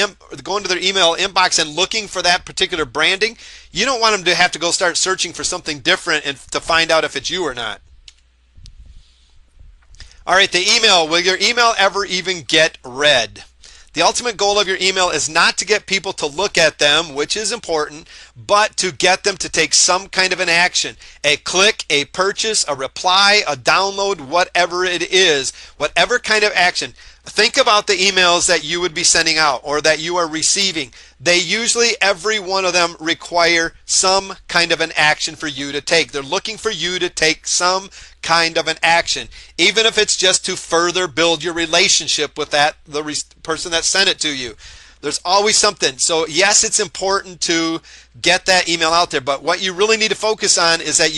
going to their email inbox and looking for that particular branding, you don't want them to have to go start searching for something different and to find out if it's you or not. All right, the email. Will your email ever even get read? The ultimate goal of your email is not to get people to look at them, which is important, but to get them to take some kind of an action. A click, a purchase, a reply, a download, whatever it is, whatever kind of action. Think about the emails that you would be sending out or that you are receiving. They usually, every one of them, require some kind of an action for you to take. They're looking for you to take some kind of an action, even if it's just to further build your relationship with the person that sent it to you. There's always something. So yes, it's important to get that email out there, but what you really need to focus on is that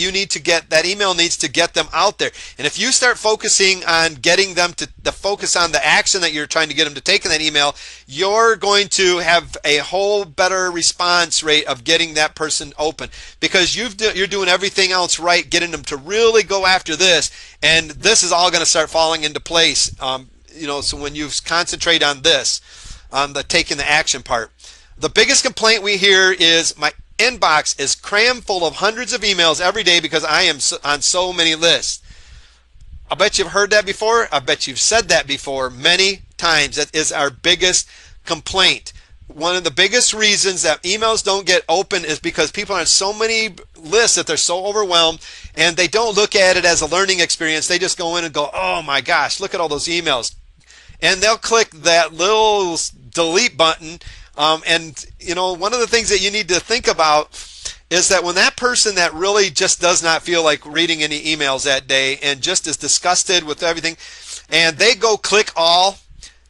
that email needs to get them out there. And if you start focusing on getting them to focus on the action that you're trying to get them to take in that email, you're going to have a whole better response rate of getting that person open, because you're doing everything else right, getting them to really go after this, and this is all going to start falling into place. So when you concentrate on this, on the taking the action part. The biggest complaint we hear is my inbox is crammed full of hundreds of emails every day because I am on so many lists. I bet you've heard that before. I bet you've said that before many times. That is our biggest complaint. One of the biggest reasons that emails don't get open is because people are on so many lists that they're so overwhelmed, and they don't look at it as a learning experience. They just go in and go, oh my gosh, look at all those emails. And they'll click that little delete button. And one of the things that you need to think about is that when that person that really just does not feel like reading any emails that day and just is disgusted with everything, and they go click all,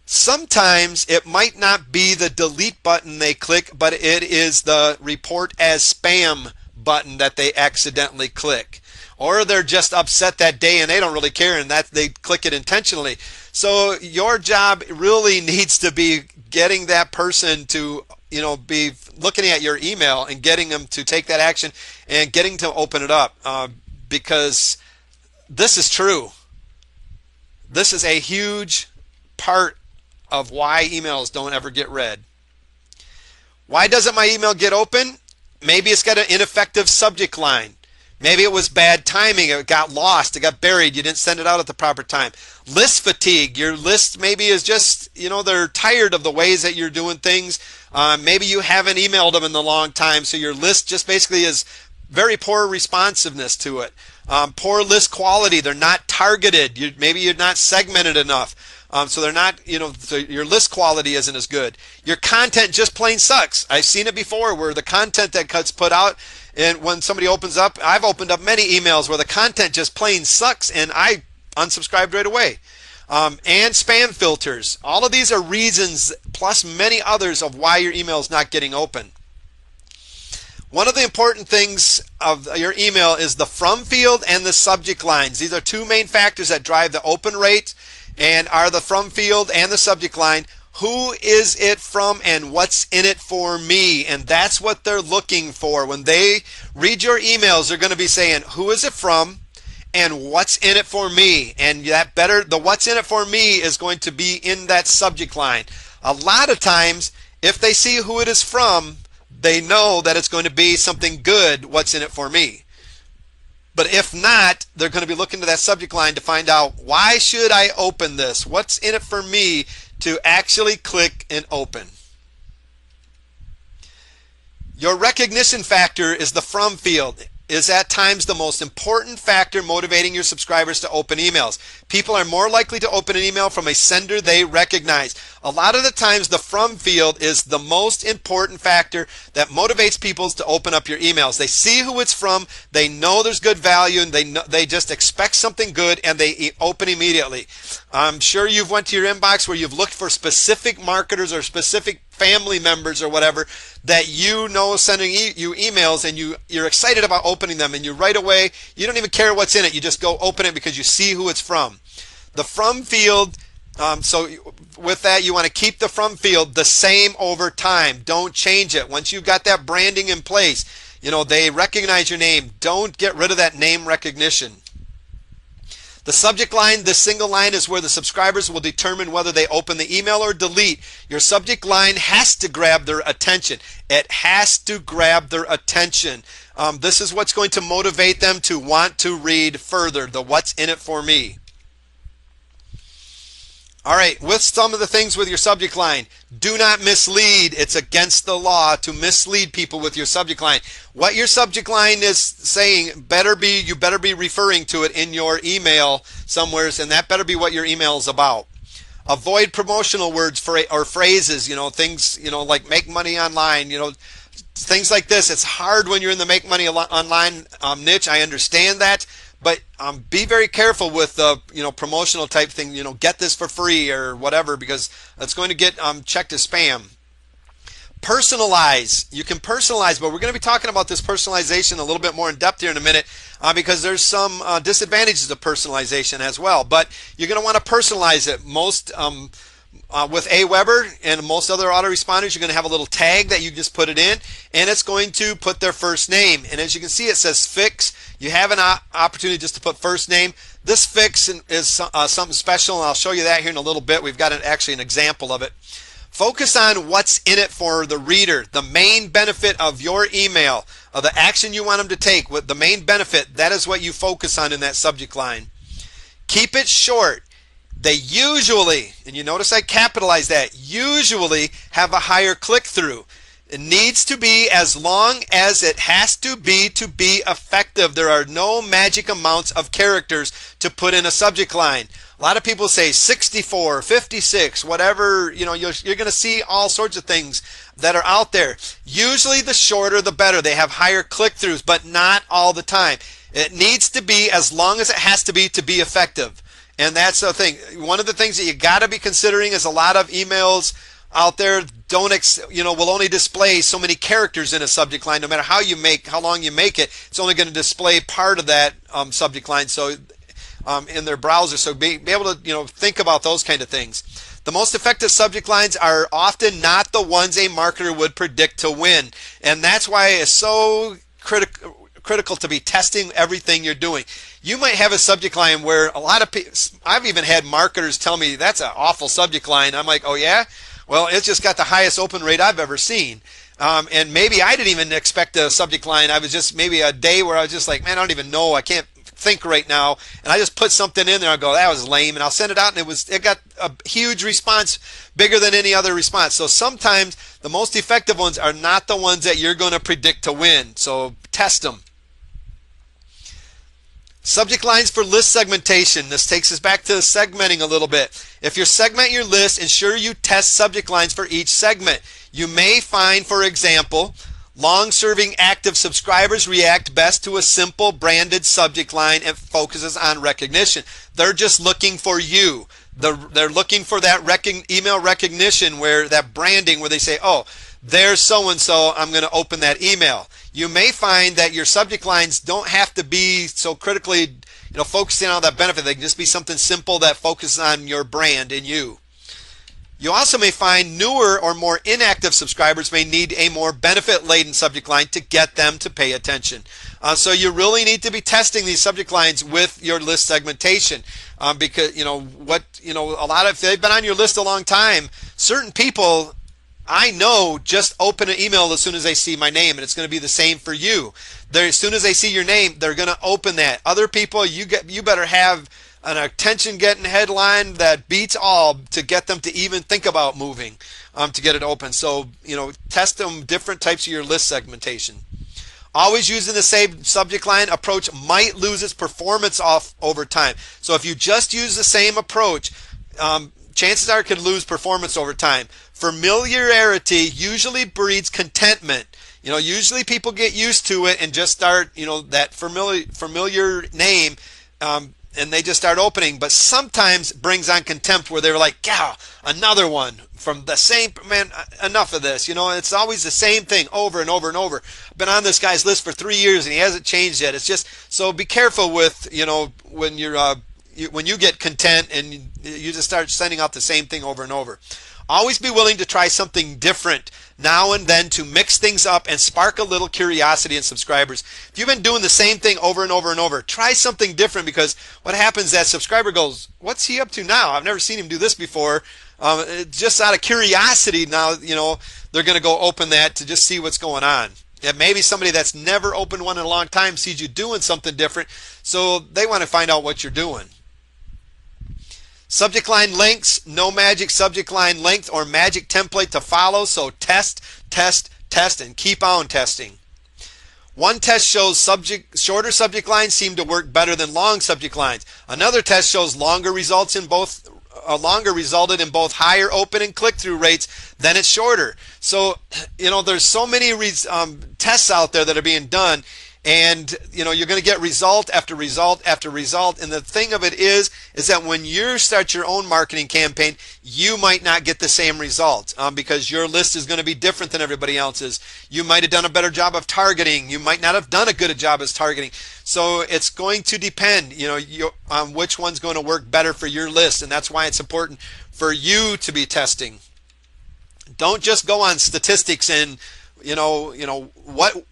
sometimes it might not be the delete button they click, but it is the report as spam button that they accidentally click. Or they're just upset that day and they don't really care, and that they click it intentionally. So your job really needs to be getting that person to be looking at your email and getting them to take that action and getting to open it up, because this is true. This is a huge part of why emails don't ever get read. Why doesn't my email get open? Maybe it's got an ineffective subject line. Maybe it was bad timing. It got lost. It got buried. You didn't send it out at the proper time. List fatigue. Your list maybe is just, they're tired of the ways that you're doing things. Maybe you haven't emailed them in a long time, so your list just basically is very poor responsiveness to it. Poor list quality. They're not targeted. Maybe you're not segmented enough. So they're not, so your list quality isn't as good. Your content just plain sucks. I've seen it before where the content that gets put out, and when somebody opens up, I've opened up many emails where the content just plain sucks, and I unsubscribed right away. And spam filters. All of these are reasons, plus many others, of why your email is not getting open. One of the important things of your email is the from field and the subject lines. These are two main factors that drive the open rate, and are the from field and the subject line. Who is it from and what's in it for me? And that's what they're looking for. When they read your emails, they're going to be saying, who is it from and what's in it for me? And the what's in it for me is going to be in that subject line. A lot of times, if they see who it is from, they know that it's going to be something good, what's in it for me. But if not, they're going to be looking to that subject line to find out, why should I open this? What's in it for me to actually click and open? Your recognition factor is the from field. Is at times the most important factor motivating your subscribers to open emails. People are more likely to open an email from a sender they recognize. A lot of the times the from field is the most important factor that motivates people to open up your emails. They see who it's from, they know there's good value, and they just expect something good, and they open immediately. I'm sure you've went to your inbox where you've looked for specific marketers or specific family members or whatever that sending you emails, and you're excited about opening them, and you right away, you don't even care what's in it, you just go open it because you see who it's from. The from field, so with that, you want to keep the from field the same over time. Don't change it. Once you've got that branding in place, they recognize your name. Don't get rid of that name recognition. The subject line, the single line, is where the subscribers will determine whether they open the email or delete. Your subject line has to grab their attention. It has to grab their attention. This is what's going to motivate them to want to read further, the what's in it for me. All right, with some of the things with your subject line, do not mislead. It's against the law to mislead people with your subject line. What your subject line is saying you better be referring to it in your email somewhere, and that better be what your email is about. Avoid promotional words or phrases, things, like make money online, things like this. It's hard when you're in the make money online niche. I understand that. But be very careful with the promotional type thing, get this for free or whatever, because it's going to get checked as spam. Personalize. You can personalize, but we're going to be talking about this personalization a little bit more in depth here in a minute, because there's some disadvantages of personalization as well. But you're going to want to personalize it. Most with Aweber and most other autoresponders, you're going to have a little tag that you just put it in, and it's going to put their first name. And as you can see, it says fix. You have an opportunity just to put first name. This fix is something special, and I'll show you that here in a little bit. We've got actually an example of it. Focus on what's in it for the reader, the main benefit of your email, of the action you want them to take. With the main benefit, that is what you focus on in that subject line. Keep it short. They usually, and you notice I capitalize that, usually have a higher click-through. It needs to be as long as it has to be effective. There are no magic amounts of characters to put in a subject line. A lot of people say 64, 56, whatever, you're going to see all sorts of things that are out there. Usually the shorter the better. They have higher click-throughs, but not all the time. It needs to be as long as it has to be effective. And that's the thing. One of the things that you got to be considering is a lot of emails out there will only display so many characters in a subject line. No matter how long you make it, it's only going to display part of that subject line. So in their browser, so be able to think about those kind of things. The most effective subject lines are often not the ones a marketer would predict to win. And that's why it's so critical to be testing everything you're doing. You might have a subject line where a lot of people, I've even had marketers tell me that's an awful subject line. I'm like, oh yeah? Well, it's just got the highest open rate I've ever seen. And maybe I didn't even expect a subject line. I was just maybe a day where I was just like, man, I don't even know. I can't think right now. And I just put something in there. I go, that was lame. And I'll send it out, and it got a huge response, bigger than any other response. So sometimes the most effective ones are not the ones that you're going to predict to win. So test them. Subject lines for list segmentation. This takes us back to segmenting a little bit. If you segment your list, ensure you test subject lines for each segment. You may find, for example, long-serving active subscribers react best to a simple branded subject line and focuses on recognition. They're just looking for you. They're looking for that email recognition, where that branding, where they say, oh, there's so-and-so, I'm going to open that email. You may find that your subject lines don't have to be so critically, focusing on that benefit. They can just be something simple that focuses on your brand and you. You also may find newer or more inactive subscribers may need a more benefit-laden subject line to get them to pay attention. So you really need to be testing these subject lines with your list segmentation, because a lot of, if they've been on your list a long time, certain people, I know, just open an email as soon as they see my name, and it's going to be the same for you. As soon as they see your name, they're going to open that. Other people, you better have an attention-getting headline that beats all to get them to even think about moving to get it open. So, test them different types of your list segmentation. Always using the same subject line approach might lose its performance off over time. So if you just use the same approach, chances are it could lose performance over time. Familiarity usually breeds contentment. Usually people get used to it and just start, that familiar name, and they just start opening. But sometimes it brings on contempt, where they're like, yeah, another one from the same, man, enough of this. It's always the same thing over and over and over. I've been on this guy's list for 3 years and he hasn't changed yet. It's just, so be careful with, when when you get content and you just start sending out the same thing over and over. Always be willing to try something different now and then to mix things up and spark a little curiosity in subscribers. If you've been doing the same thing over and over and over, try something different, because what happens is that subscriber goes, what's he up to now? I've never seen him do this before. Just out of curiosity now, they're going to go open that to just see what's going on. And maybe somebody that's never opened one in a long time sees you doing something different, so they want to find out what you're doing. Subject line lengths, no magic subject line length or magic template to follow, so test, test, test, and keep on testing. One test shows shorter subject lines seem to work better than long subject lines. Another test shows longer resulted in both higher open and click-through rates than it's shorter. So, there's so many tests out there that are being done, and you're going to get result after result after result. And the thing of it is that when you start your own marketing campaign, you might not get the same results because your list is going to be different than everybody else's. You might have done a better job of targeting. You might not have done a good job as targeting. So it's going to depend, on which one's going to work better for your list, and that's why it's important for you to be testing. Don't just go on statistics and what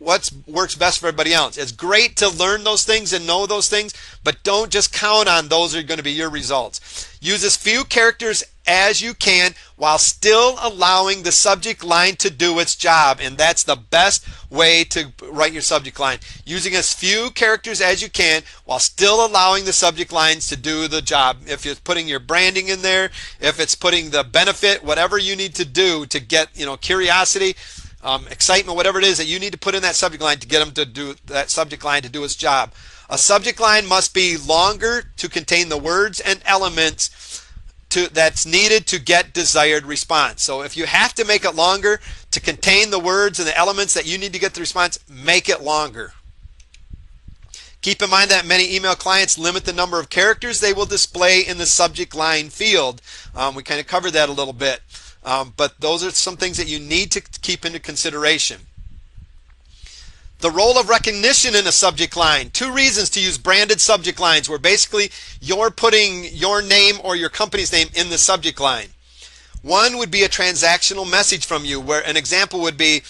works best for everybody else. It's great to learn those things and know those things, but don't just count on those are going to be your results. Use as few characters as you can while still allowing the subject line to do its job, and that's the best way to write your subject line. Using as few characters as you can while still allowing the subject lines to do the job. If you're putting your branding in there, if it's putting the benefit, whatever you need to do to get curiosity, excitement, whatever it is that you need to put in that subject line to get them to do that subject line to do its job. A subject line must be longer to contain the words and elements that's needed to get desired response. So if you have to make it longer to contain the words and the elements that you need to get the response, make it longer. Keep in mind that many email clients limit the number of characters they will display in the subject line field. We kind of covered that a little bit. But those are some things that you need to keep into consideration. The role of recognition in a subject line. 2 reasons to use branded subject lines, where basically you're putting your name or your company's name in the subject line. One would be a transactional message from you, where an example would be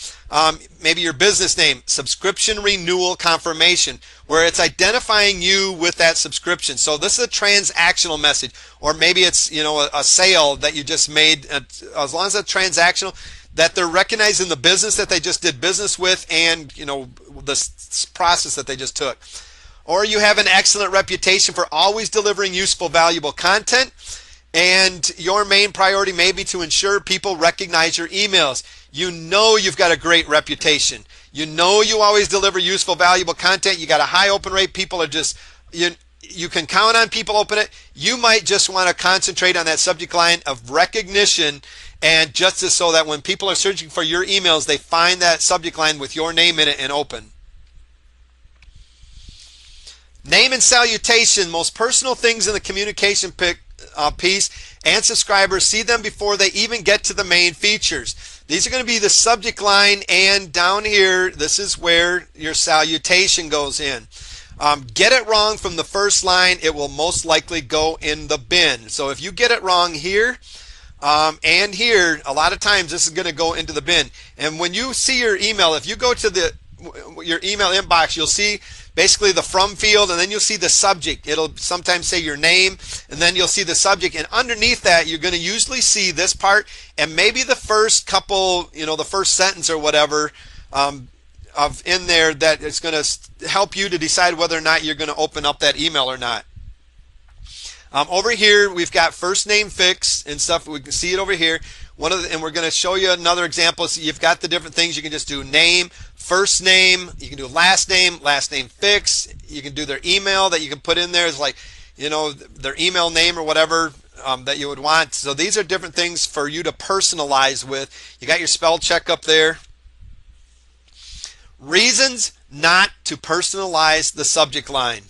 maybe your business name, subscription renewal confirmation, where it's identifying you with that subscription. So this is a transactional message, or maybe it's a sale that you just made. As long as it's transactional, that they're recognizing the business that they just did business with, and the process that they just took. Or you have an excellent reputation for always delivering useful, valuable content. And your main priority may be to ensure people recognize your emails. You've got a great reputation. You always deliver useful, valuable content. You got a high open rate. People are just, you can count on people open it. You might just want to concentrate on that subject line of recognition, and just so that when people are searching for your emails, they find that subject line with your name in it and open. Name and salutation, most personal things in the communication piece, and subscribers see them before they even get to the main features. These are going to be the subject line, and down here, this is where your salutation goes in. Get it wrong from the first line, it will most likely go in the bin. So if you get it wrong here and here, a lot of times this is going to go into the bin. And when you see your email, if you go to your email inbox, you'll see basically the from field, and then you'll see the subject. It'll sometimes say your name, and then you'll see the subject, and underneath that you're going to usually see this part, and maybe the first couple, the first sentence or whatever of in there, that it's going to help you to decide whether or not you're going to open up that email or not. Over here we've got first name fix and stuff. We can see it over here. And we're going to show you another example. So you've got the different things. You can just do name, first name. You can do last name fix. You can do their email that you can put in there as like, their email name or whatever that you would want. So these are different things for you to personalize with. You got your spell check up there. Reasons not to personalize the subject line.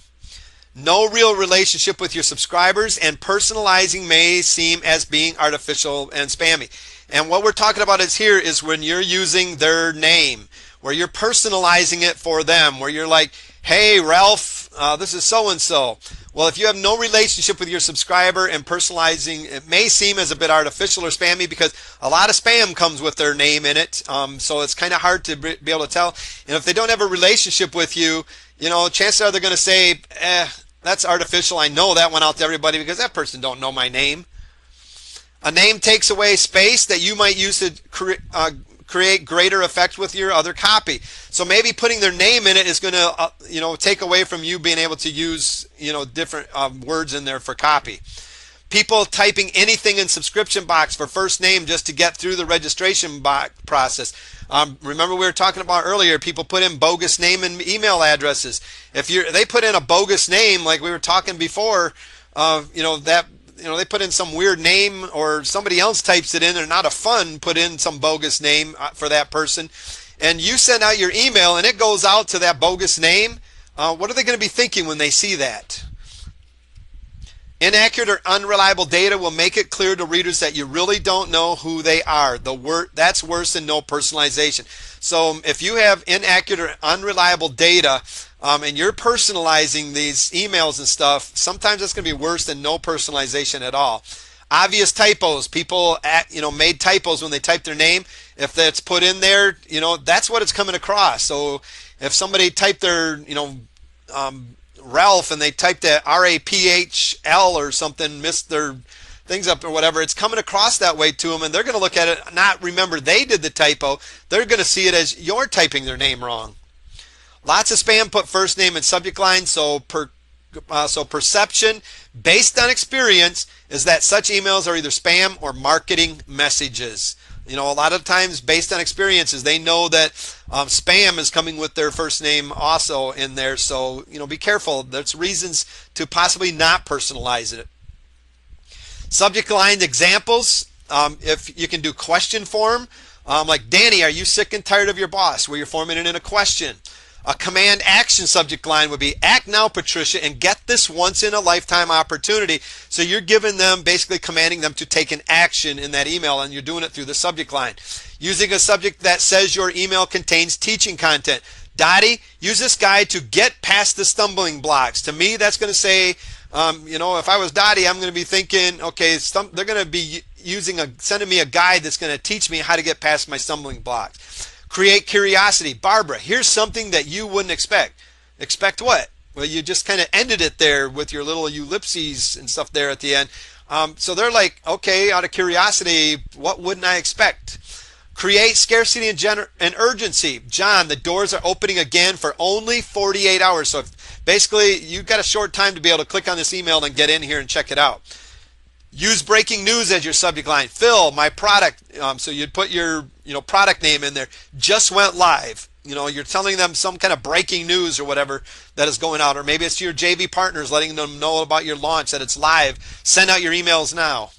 No real relationship with your subscribers, and personalizing may seem as being artificial and spammy. And what we're talking about is when you're using their name, where you're personalizing it for them, where you're like, hey Ralph, this is so-and-so. Well, if you have no relationship with your subscriber and personalizing, it may seem as a bit artificial or spammy, because a lot of spam comes with their name in it. So it's kind of hard to be able to tell. And if they don't have a relationship with you, chances are they're going to say, that's artificial. I know that went out to everybody because that person don't know my name. A name takes away space that you might use to create greater effect with your other copy. So maybe putting their name in it is going to take away from you being able to use different words in there for copy. People typing anything in subscription box for first name just to get through the registration process. Remember we were talking about earlier, people put in bogus name and email addresses. If they put in a bogus name, like we were talking before, they put in some weird name, or somebody else types it in, or not a fun put in some bogus name for that person, and you send out your email and it goes out to that bogus name, what are they going to be thinking when they see that? Inaccurate or unreliable data will make it clear to readers that you really don't know who they are. That's worse than no personalization. So if you have inaccurate or unreliable data and you're personalizing these emails and stuff, sometimes that's going to be worse than no personalization at all. Obvious typos. People made typos when they typed their name. If that's put in there, that's what it's coming across. So if somebody typed their, Ralph, and they typed that RAPHL or something, missed their things up or whatever, it's coming across that way to them, and they're going to look at it, not remember they did the typo. They're going to see it as you're typing their name wrong. Lots of spam put first name and subject line, so perception based on experience is that such emails are either spam or marketing messages. A lot of times based on experiences, they know that spam is coming with their first name also in there. So, be careful. There's reasons to possibly not personalize it. Subject line examples. If you can do question form, like, Danny, are you sick and tired of your boss? Where you're forming it in a question. A command action subject line would be, act now, Patricia, and get this once in a lifetime opportunity. So you're giving them, basically commanding them to take an action in that email, and you're doing it through the subject line. Using a subject that says your email contains teaching content. Dottie, use this guide to get past the stumbling blocks. To me, that's going to say, If I was Dottie, I'm going to be thinking, okay, they're going to be sending me a guide that's going to teach me how to get past my stumbling blocks. Create curiosity. Barbara, here's something that you wouldn't expect. Expect what? Well, you just kind of ended it there with your little ellipses and stuff there at the end. So they're like, okay, out of curiosity, what wouldn't I expect? Create scarcity and urgency. John, the doors are opening again for only 48 hours. So basically, you've got a short time to be able to click on this email and get in here and check it out. Use breaking news as your subject line. Phil, my product. So you'd put your product name in there. Just went live. You're telling them some kind of breaking news or whatever that is going out. Or maybe it's to your JV partners, letting them know about your launch, that it's live. Send out your emails now.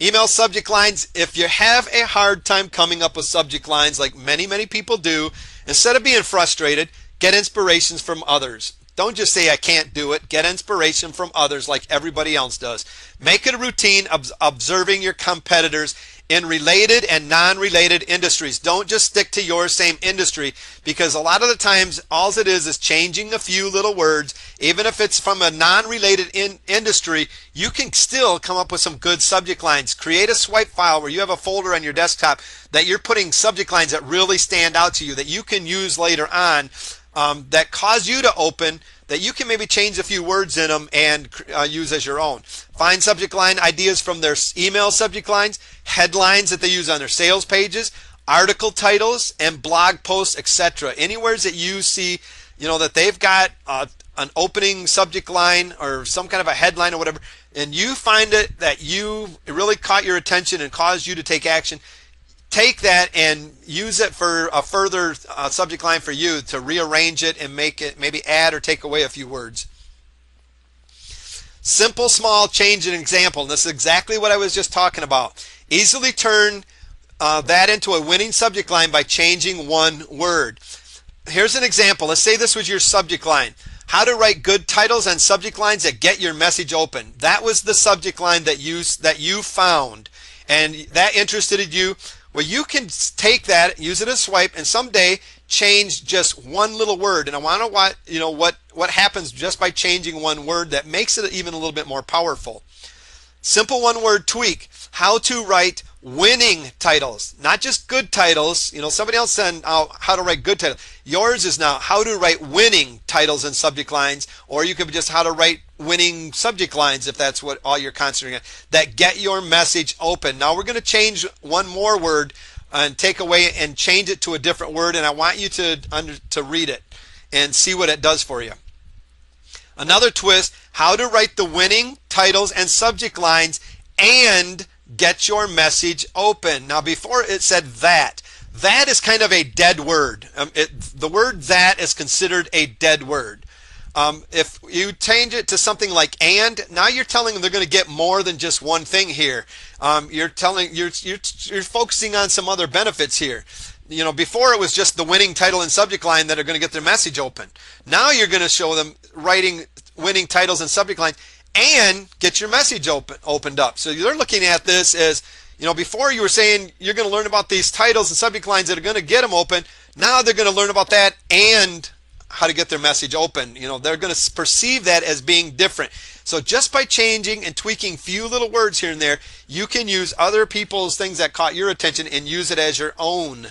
Email subject lines. If you have a hard time coming up with subject lines like many people do, instead of being frustrated, get inspirations from others. Don't just say I can't do it. Get inspiration from others like everybody else does. Make it a routine of observing your competitors in related and non-related industries. Don't just stick to your same industry, because a lot of the times all it is changing a few little words. Even if it's from a non-related industry, you can still come up with some good subject lines. Create a swipe file where you have a folder on your desktop that you're putting subject lines that really stand out to you that you can use later on, that cause you to open, that you can maybe change a few words in them and use as your own. Find subject line ideas from their email subject lines, headlines that they use on their sales pages, article titles, and blog posts, etc. Anywhere that you see, that they've got an opening subject line or some kind of a headline or whatever, and you find it really caught your attention and caused you to take action, take that and use it for a further subject line for you to rearrange it and make it maybe add or take away a few words. Simple, small, change an example. And this is exactly what I was just talking about. Easily turn that into a winning subject line by changing one word. Here's an example. Let's say this was your subject line. How to write good titles and subject lines that get your message open. That was the subject line that you found, and that interested you. Well, you can take that, use it as swipe, and someday change just one little word. And I want to what happens just by changing one word that makes it even a little bit more powerful. Simple one-word tweak. How to write winning titles, not just good titles. Somebody else said how to write good titles. Yours is now how to write winning titles and subject lines, or you could just how to write winning subject lines if that's what all you're concentrating on, that get your message open. Now we're going to change one more word and take away and change it to a different word, and I want you to read it and see what it does for you. Another twist, how to write the winning titles and subject lines and get your message open. Now before it said that is kind of a dead word. The word that is considered a dead word. If you change it to something like and, now you're telling them they're going to get more than just one thing here. You're focusing on some other benefits here. Before it was just the winning title and subject line that are going to get their message open. Now you're going to show them writing winning titles and subject lines and get your message opened up. So they're looking at this as, before you were saying you're going to learn about these titles and subject lines that are going to get them open. Now they're going to learn about that and how to get their message open. They're going to perceive that as being different. So just by changing and tweaking few little words here and there, you can use other people's things that caught your attention and use it as your own.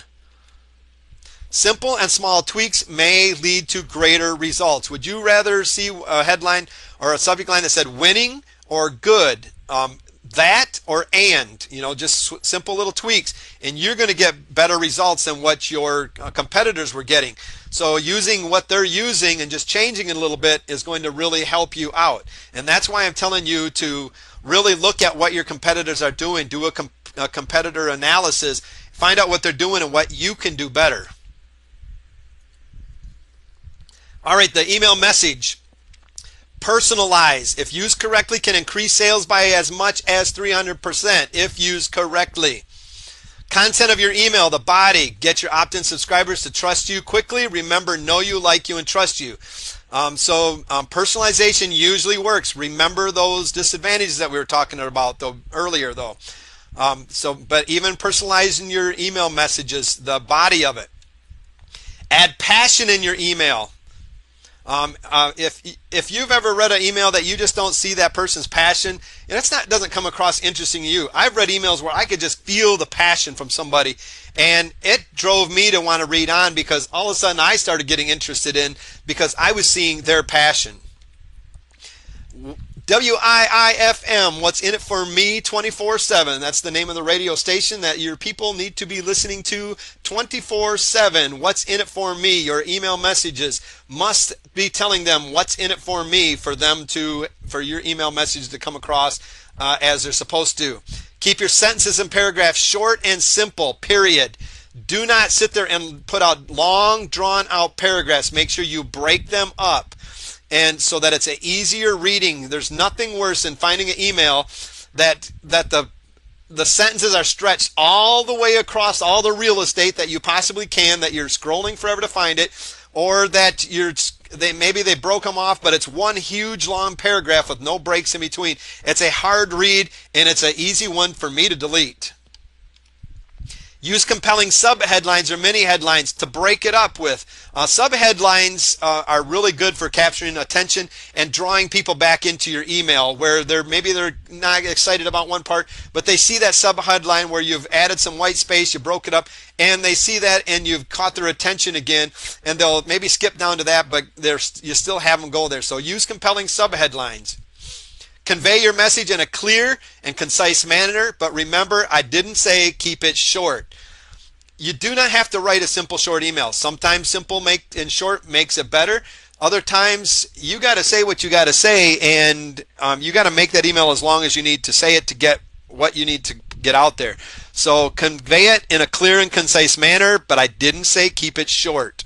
Simple and small tweaks may lead to greater results. Would you rather see a headline or a subject line that said winning or good? That or and, just simple little tweaks, and you're going to get better results than what your competitors were getting. So using what they're using and just changing it a little bit is going to really help you out. And that's why I'm telling you to really look at what your competitors are doing, do a competitor analysis, find out what they're doing and what you can do better. All right, the email message. Personalize, if used correctly, can increase sales by as much as 300% if used correctly. Content of your email, the body, get your opt-in subscribers to trust you quickly. Remember, know you, like you, and trust you. Personalization usually works. Remember those disadvantages that we were talking about earlier, though. But even personalizing your email messages, the body of it. Add passion in your email. If you've ever read an email that you just don't see that person's passion, and it's not doesn't come across interesting to you. I've read emails where I could just feel the passion from somebody, and it drove me to want to read on because all of a sudden I started getting interested in because I was seeing their passion. WIIFM, what's in it for me 24/7. That's the name of the radio station that your people need to be listening to 24/7. What's in it for me? Your email messages must be telling them what's in it for me for your email message to come across as they're supposed to. Keep your sentences and paragraphs short and simple, period. Do not sit there and put out long, drawn-out paragraphs. Make sure you break them up, and so that it's an easier reading. There's nothing worse than finding an email that the sentences are stretched all the way across all the real estate that you possibly can, that you're scrolling forever to find it, or that maybe they broke them off, but it's one huge long paragraph with no breaks in between. It's a hard read, and it's an easy one for me to delete. Use compelling sub-headlines or mini-headlines to break it up with. Sub-headlines are really good for capturing attention and drawing people back into your email where maybe they're not excited about one part, but they see that sub-headline where you've added some white space, you broke it up, and they see that and you've caught their attention again, and they'll maybe skip down to that, but you still have them go there. So use compelling sub-headlines. Convey your message in a clear and concise manner, but remember, I didn't say keep it short. You do not have to write a simple short email. Sometimes simple and short makes it better. Other times you got to say what you got to say, and you got to make that email as long as you need to say it to get what you need to get out there. So convey it in a clear and concise manner, but I didn't say keep it short.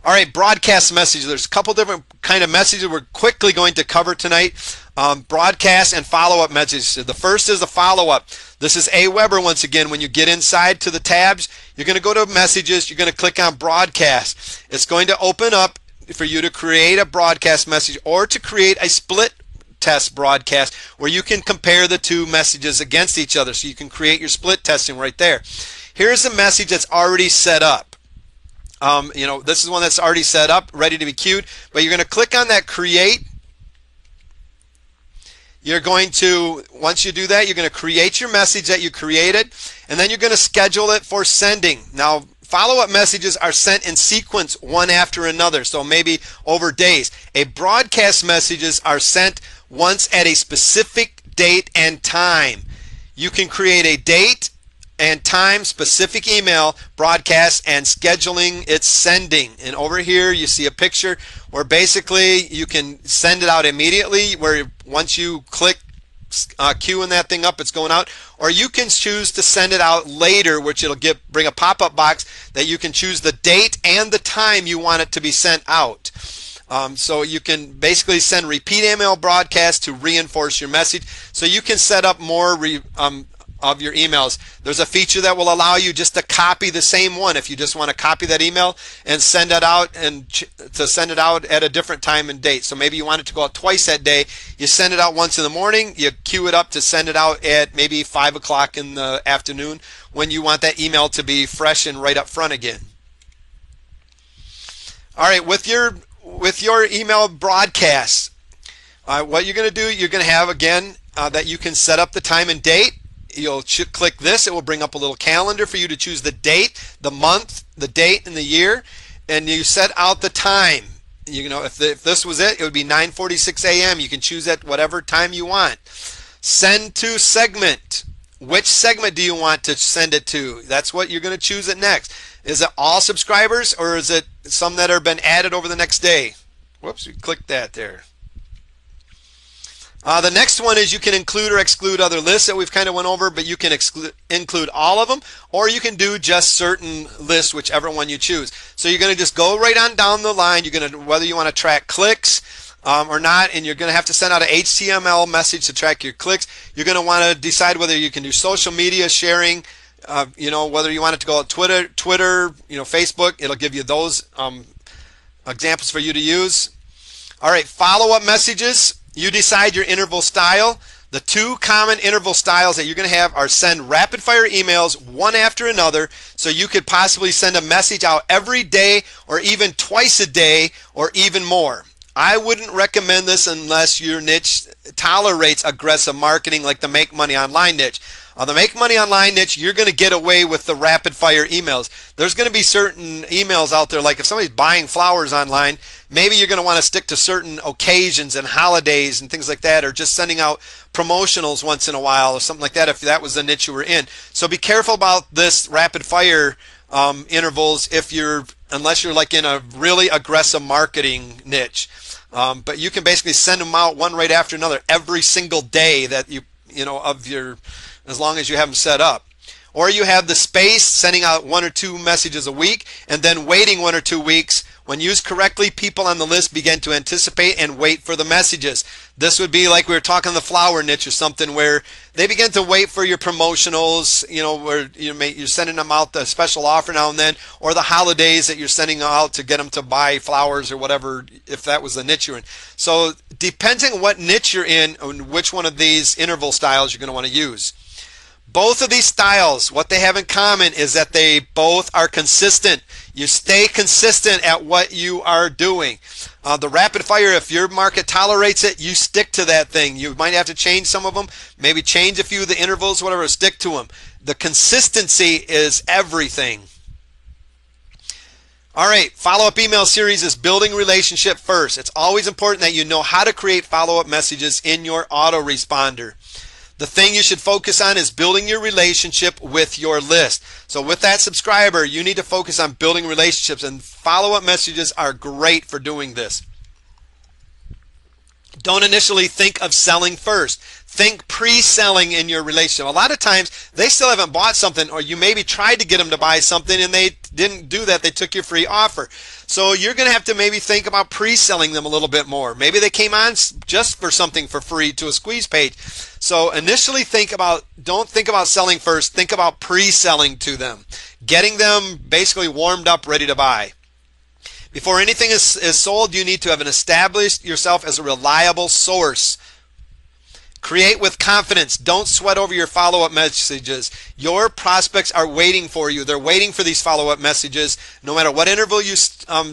All right, broadcast messages. There's a couple different kind of messages we're quickly going to cover tonight. Broadcast and follow-up messages. The first is the follow-up. This is AWeber once again. When you get inside to the tabs, you're going to go to messages. You're going to click on broadcast. It's going to open up for you to create a broadcast message or to create a split test broadcast where you can compare the two messages against each other. So you can create your split testing right there. Here's a message that's already set up. This is one that's already set up, ready to be queued, but you're going to click on that create. You're going to, once you do that, you're going to create your message that you created, and then you're going to schedule it for sending. Now, follow-up messages are sent in sequence one after another, so maybe over days. Broadcast messages are sent once at a specific date and time. You can create a date and time specific email broadcast and scheduling its sending. And over here you see a picture where basically you can send it out immediately, where once you click queuing that thing up, it's going out, or you can choose to send it out later, which it'll bring a pop-up box that you can choose the date and the time you want it to be sent out. So you can basically send repeat email broadcasts to reinforce your message. So you can set up more of your emails. There's a feature that will allow you just to copy the same one if you just want to copy that email and send it out, and to send it out at a different time and date. So maybe you want it to go out twice that day. You send it out once in the morning, you queue it up to send it out at maybe 5 o'clock in the afternoon when you want that email to be fresh and right up front again. All right, with your email broadcasts, what you're going to do, you're going to have again that you can set up the time and date. You'll click this. It will bring up a little calendar for you to choose the date, the month, the date, and the year, and you set out the time. If this was it, it would be 9:46 a.m. You can choose at whatever time you want. Send to segment. Which segment do you want to send it to? That's what you're going to choose it next. Is it all subscribers, or is it some that have been added over the next day? Whoops, we clicked that there. The next one is you can include or exclude other lists that we've kind of went over, but you can include all of them, or you can do just certain lists, whichever one you choose. So you're going to just go right on down the line. You're going to, whether you want to track clicks or not, and you're going to have to send out an HTML message to track your clicks. You're going to want to decide whether you can do social media sharing, whether you want it to go on Twitter, Facebook. It'll give you those examples for you to use. All right, follow-up messages. You decide your interval style. The two common interval styles that you're going to have are send rapid fire emails one after another. So you could possibly send a message out every day or even twice a day or even more. I wouldn't recommend this unless your niche tolerates aggressive marketing like the Make Money Online niche. On the Make Money Online niche, you're going to get away with the rapid fire emails. There's going to be certain emails out there, like if somebody's buying flowers online, maybe you're going to want to stick to certain occasions and holidays and things like that, or just sending out promotionals once in a while or something like that if that was the niche you were in. So be careful about this rapid fire intervals unless you're like in a really aggressive marketing niche. But you can basically send them out one right after another every single day that as long as you have them set up. Or you have the space, sending out 1 or 2 messages a week and then waiting 1 or 2 weeks. When used correctly, people on the list begin to anticipate and wait for the messages. This would be like we were talking the flower niche or something, where they begin to wait for your promotionals, where you're sending them out the special offer now and then, or the holidays that you're sending out to get them to buy flowers or whatever, if that was the niche you're in. So depending on what niche you're in and which one of these interval styles you're going to want to use. Both of these styles, what they have in common is that they both are consistent. You stay consistent at what you are doing. The rapid fire, if your market tolerates it, you stick to that thing. You might have to change some of them, maybe change a few of the intervals, whatever, stick to them. The consistency is everything. All right, follow-up email series is building relationship first. It's always important that you know how to create follow-up messages in your autoresponder. The thing you should focus on is building your relationship with your list. So with that subscriber, you need to focus on building relationships, and follow-up messages are great for doing this. Don't initially think of selling first. Think pre-selling in your relationship. A lot of times they still haven't bought something, or you maybe tried to get them to buy something and they didn't do that. They took your free offer. So you're going to have to maybe think about pre-selling them a little bit more. Maybe they came on just for something for free to a squeeze page. So initially don't think about selling first. Think about pre-selling to them. Getting them basically warmed up, ready to buy. Before anything is sold, you need to have established yourself as a reliable source. Create with confidence. Don't sweat over your follow-up messages. Your prospects are waiting for you. They're waiting for these follow-up messages. No matter what interval you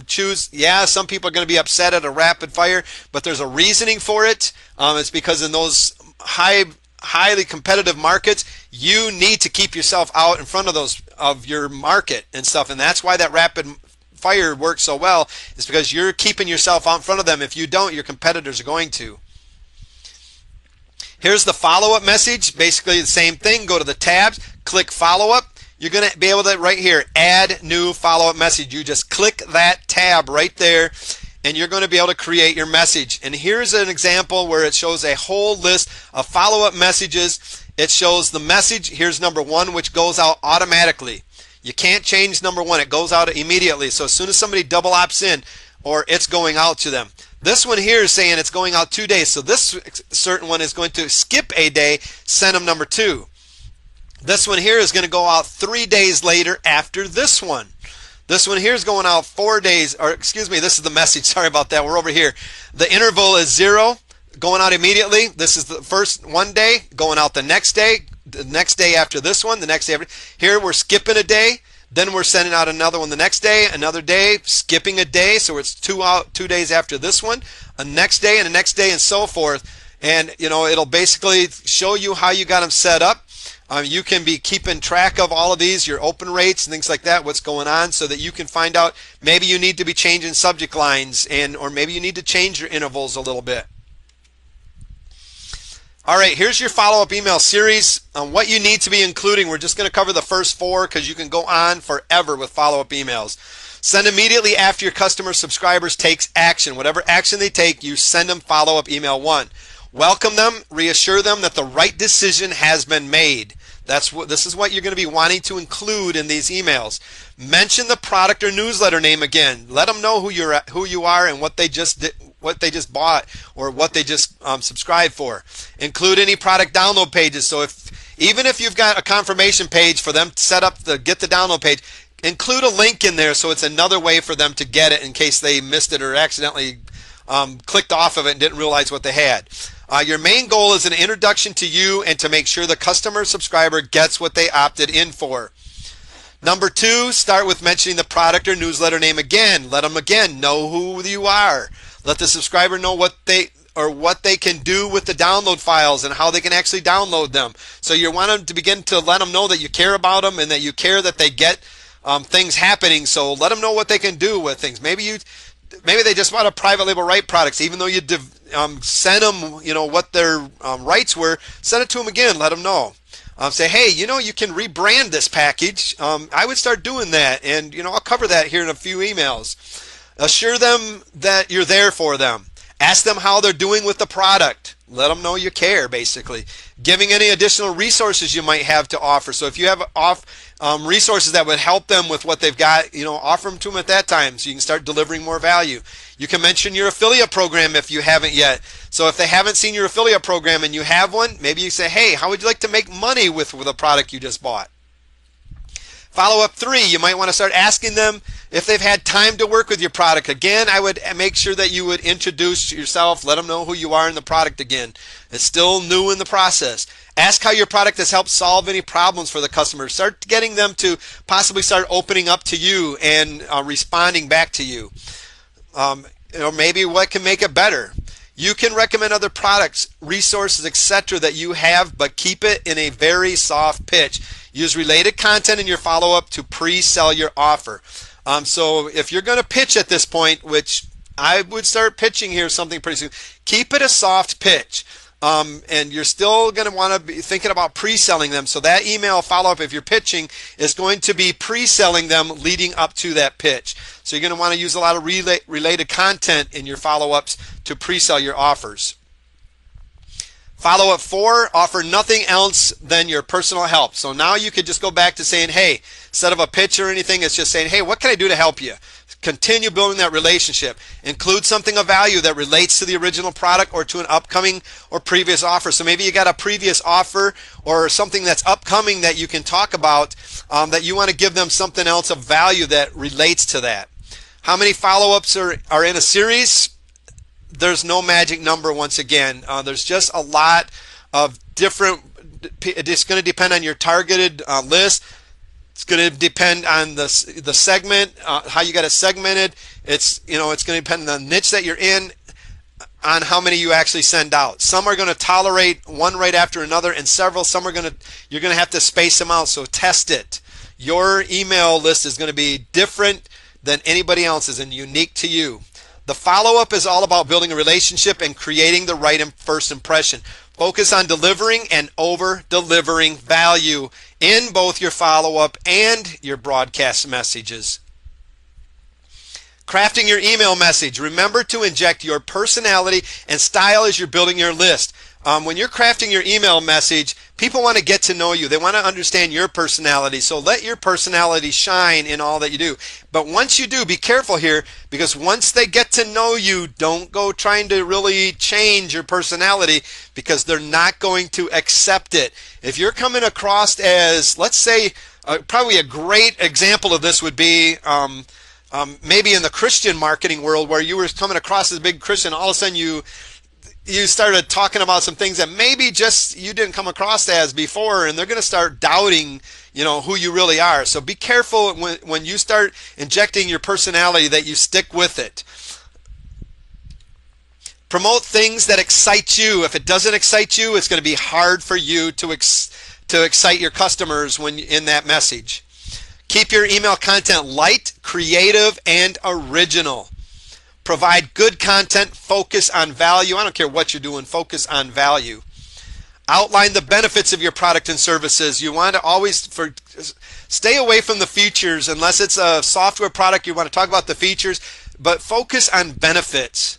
choose, yeah, some people are going to be upset at a rapid fire, but there's a reasoning for it. It's because in those highly competitive markets, you need to keep yourself out in front of your market and stuff, and that's why that rapid fire works so well. Is because you're keeping yourself out in front of them. If you don't, your competitors are going to. Here's the follow-up message. Basically the same thing. Go to the tabs, click follow-up. You're going to be able to, right here, add new follow-up message. You just click that tab right there, and you're going to be able to create your message. And here's an example where it shows a whole list of follow-up messages. It shows the message. Here's number 1, which goes out automatically. You can't change number 1. It goes out immediately. So as soon as somebody double opts in, or it's going out to them. This one here is saying it's going out 2 days. So this certain one is going to skip a day, send them number 2. This one here is going to go out 3 days later after this one. This one here is going out 4 days, or excuse me, this is the message. Sorry about that. We're over here. The interval is 0, going out immediately. This is the first 1 day, going out the next day after this one, the next day after. Here we're skipping a day. Then we're sending out another one the next day, another day, skipping a day, so it's 2 days after this one, a next day, and a next day, and so forth. And it'll basically show you how you got them set up. You can be keeping track of all of these, your open rates and things like that, what's going on, so that you can find out maybe you need to be changing subject lines, or maybe you need to change your intervals a little bit. All right, here's your follow-up email series on what you need to be including. We're just going to cover the first 4 because you can go on forever with follow-up emails. Send immediately after your customer subscribers takes action. Whatever action they take, you send them follow-up email 1. Welcome them, reassure them that the right decision has been made. This is what you're going to be wanting to include in these emails. Mention the product or newsletter name again. Let them know who you are and what they just did, what they just bought, or what they just subscribed for. Include any product download pages. So even if you've got a confirmation page for them to set up get the download page, include a link in there so it's another way for them to get it in case they missed it or accidentally clicked off of it and didn't realize what they had. Your main goal is an introduction to you and to make sure the customer subscriber gets what they opted in for. Number 2, start with mentioning the product or newsletter name again. Let them again know who you are. Let the subscriber know what they can do with the download files and how they can actually download them. So you want them to begin to let them know that you care about them and that you care that they get things happening. So let them know what they can do with things. Maybe they just want a private label right products, even though you sent them, what their rights were. Send it to them again. Let them know. Say, hey, you can rebrand this package. I would start doing that, and I'll cover that here in a few emails. Assure them that you're there for them. Ask them how they're doing with the product. Let them know you care, basically. Giving any additional resources you might have to offer. So if you have resources that would help them with what they've got, offer them to them at that time so you can start delivering more value. You can mention your affiliate program if you haven't yet. So if they haven't seen your affiliate program and you have one, maybe you say, hey, how would you like to make money with a product you just bought? Follow-up 3, you might want to start asking them if they've had time to work with your product. Again, I would make sure that you would introduce yourself, let them know who you are in the product again. It's still new in the process. Ask how your product has helped solve any problems for the customer. Start getting them to possibly start opening up to you and responding back to you. Maybe what can make it better. You can recommend other products, resources, etc. that you have, but keep it in a very soft pitch. Use related content in your follow-up to pre-sell your offer. So if you're going to pitch at this point, which I would start pitching here something pretty soon, keep it a soft pitch. And you're still going to want to be thinking about pre-selling them. So that email follow-up, if you're pitching, is going to be pre-selling them leading up to that pitch. So you're going to want to use a lot of related content in your follow-ups to pre-sell your offers. Follow-up 4, offer nothing else than your personal help. So now you could just go back to saying, hey, instead of a pitch or anything, it's just saying, hey, what can I do to help you? Continue building that relationship. Include something of value that relates to the original product or to an upcoming or previous offer. So maybe you got a previous offer or something that's upcoming that you can talk about, that you want to give them something else of value that relates to that. How many follow-ups are in a series? There's no magic number once again. There's just a lot of different, it's going to depend on your targeted list. It's going to depend on the segment, how you got it segmented. It's going to depend on the niche that you're in, on how many you actually send out. Some are going to tolerate one right after another, and some are you're going to have to space them out. So test it. Your email list is going to be different than anybody else's and unique to you. The follow-up is all about building a relationship and creating the right first impression. Focus on delivering and over-delivering value in both your follow-up and your broadcast messages. Crafting your email message. Remember to inject your personality and style as you're building your list. When you're crafting your email message, people want to get to know you. They want to understand your personality. So let your personality shine in all that you do. But once you do, be careful here, because once they get to know you, don't go trying to really change your personality, because they're not going to accept it. If you're coming across as, let's say, probably a great example of this would be maybe in the Christian marketing world, where you were coming across as a big Christian, all of a sudden you started talking about some things that maybe just you didn't come across as before, and they're going to start doubting, who you really are. So be careful when you start injecting your personality that you stick with it. Promote things that excite you. If it doesn't excite you, it's going to be hard for you to excite your customers when in that message. Keep your email content light, creative, and original. Provide good content, focus on value. I don't care what you're doing, focus on value. Outline the benefits of your product and services. You want to always stay away from the features unless it's a software product. You want to talk about the features, but focus on benefits.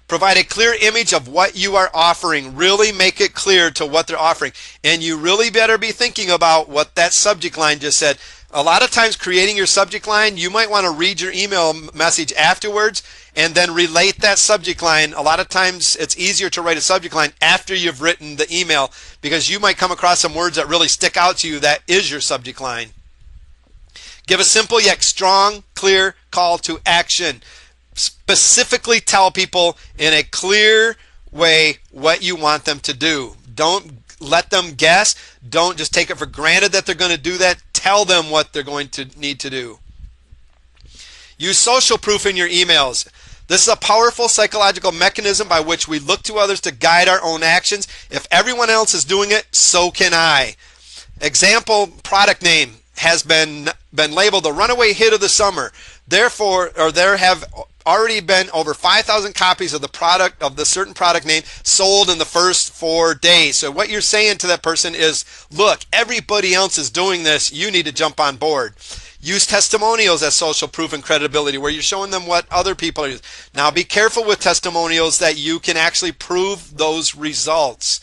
Provide a clear image of what you are offering. Really make it clear to what they're offering. And you really better be thinking about what that subject line just said. A lot of times creating your subject line, you might want to read your email message afterwards and then relate that subject line. A lot of times it's easier to write a subject line after you've written the email, because you might come across some words that really stick out to you that is your subject line. Give a simple yet strong, clear call to action. Specifically tell people in a clear way what you want them to do. Don't let them guess. Don't just take it for granted that they're going to do that. Tell them what they're going to need to do. Use social proof in your emails. This is a powerful psychological mechanism by which we look to others to guide our own actions. If everyone else is doing it, so can I. Example product name has been labeled the runaway hit of the summer. Therefore, or there have already been over 5,000 copies of the product of the certain product name sold in the first 4 days. So what you're saying to that person is, look, everybody else is doing this. You need to jump on board. Use testimonials as social proof and credibility, where you're showing them what other people are using. Now be careful with testimonials that you can actually prove those results.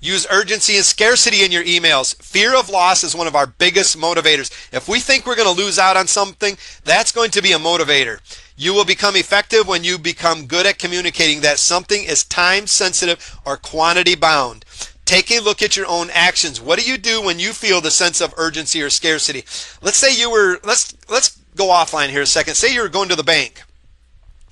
Use urgency and scarcity in your emails. Fear of loss is one of our biggest motivators. If we think we're going to lose out on something, that's going to be a motivator. You will become effective when you become good at communicating that something is time sensitive or quantity bound. Take a look at your own actions. What do you do when you feel the sense of urgency or scarcity? Let's say you were, let's go offline here a second. Say you were going to the bank.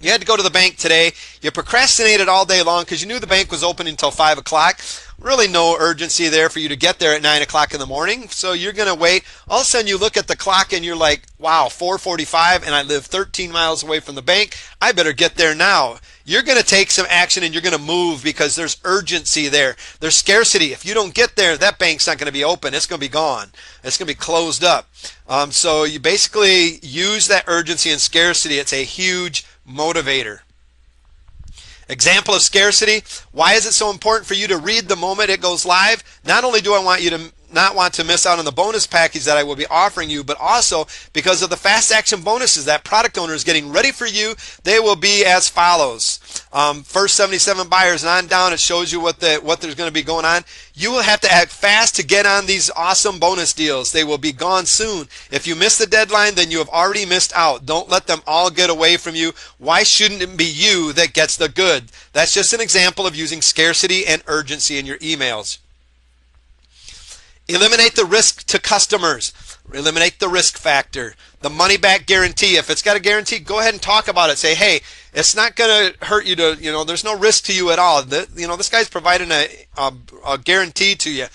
You had to go to the bank today. You procrastinated all day long because you knew the bank was open until 5 o'clock. Really no urgency there for you to get there at 9 o'clock in the morning. So you're going to wait. All of a sudden you look at the clock and you're like, wow, 4:45 and I live 13 miles away from the bank. I better get there now. You're going to take some action and you're going to move because there's urgency there. There's scarcity. If you don't get there, that bank's not going to be open. It's going to be gone. It's going to be closed up. So you basically use that urgency and scarcity. It's a huge motivator. Example of scarcity. Why is it so important for you to read the moment it goes live? Not only do I want you to not want to miss out on the bonus package that I will be offering you, but also because of the fast action bonuses that product owner is getting ready for you. They will be as follows. First 77 buyers and on down, it shows you what there's going to be going on. You will have to act fast to get on these awesome bonus deals. They will be gone soon. If you miss the deadline, then you have already missed out. Don't let them all get away from you. Why shouldn't it be you that gets the good? That's just an example of using scarcity and urgency in your emails. Eliminate the risk to customers. Eliminate the risk factor. The money back guarantee. If it's got a guarantee, go ahead and talk about it. Say, hey, it's not going to hurt you to, there's no risk to you at all. This guy's providing a guarantee to you.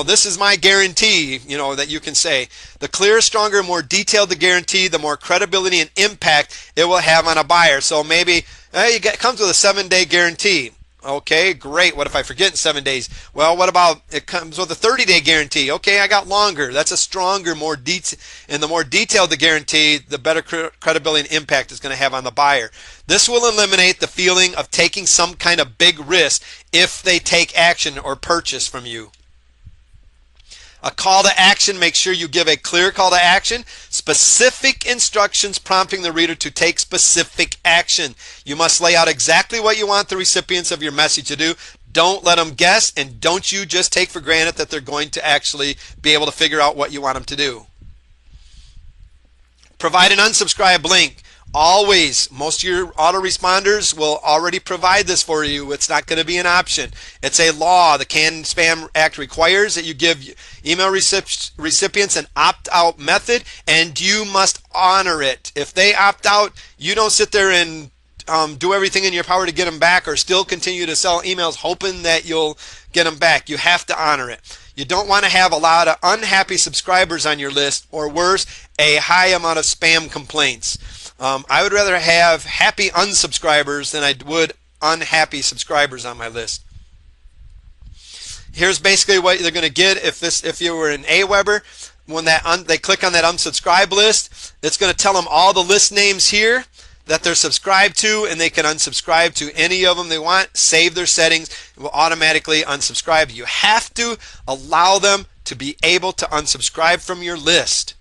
This is my guarantee, that you can say. The clearer, stronger, more detailed the guarantee, the more credibility and impact it will have on a buyer. So maybe it comes with a 7-day guarantee. Okay, great. What if I forget in 7 days? Well, what about it comes with a 30-day guarantee? Okay, I got longer. That's a stronger, more and the more detailed the guarantee, the better credibility and impact it's going to have on the buyer. This will eliminate the feeling of taking some kind of big risk if they take action or purchase from you. A call to action, make sure you give a clear call to action, specific instructions prompting the reader to take specific action. You must lay out exactly what you want the recipients of your message to do. Don't let them guess, and don't you just take for granted that they're going to actually be able to figure out what you want them to do. Provide an unsubscribe link. Always, most of your autoresponders will already provide this for you. It's not going to be an option. It's a law. The Canned Spam Act requires that you give email recipients an opt-out method, and you must honor it. If they opt out, you don't sit there and do everything in your power to get them back or still continue to sell emails hoping that you'll get them back. You have to honor it. You don't want to have a lot of unhappy subscribers on your list, or worse, a high amount of spam complaints. I would rather have happy unsubscribers than I would unhappy subscribers on my list. Here's basically what they're going to get if you were an AWeber. When they click on that unsubscribe list, it's going to tell them all the list names here that they're subscribed to, and they can unsubscribe to any of them they want, save their settings, it will automatically unsubscribe. You have to allow them to be able to unsubscribe from your list.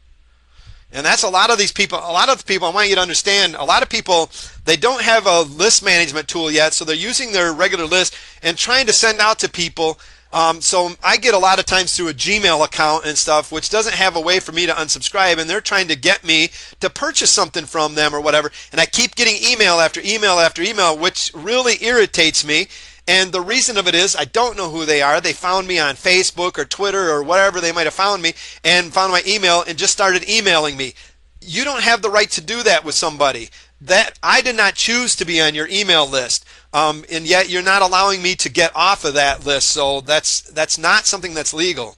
And that's a lot of these people. A lot of the people, I want you to understand, a lot of people, they don't have a list management tool yet, so they're using their regular list and trying to send out to people. So I get a lot of times through a Gmail account and stuff, which doesn't have a way for me to unsubscribe, and they're trying to get me to purchase something from them or whatever, and I keep getting email after email after email, which really irritates me. And the reason of it is I don't know who they are. They found me on Facebook or Twitter or whatever they might have found me, and found my email and just started emailing me. You don't have the right to do that with somebody. that I did not choose to be on your email list, and yet you're not allowing me to get off of that list. So that's not something that's legal.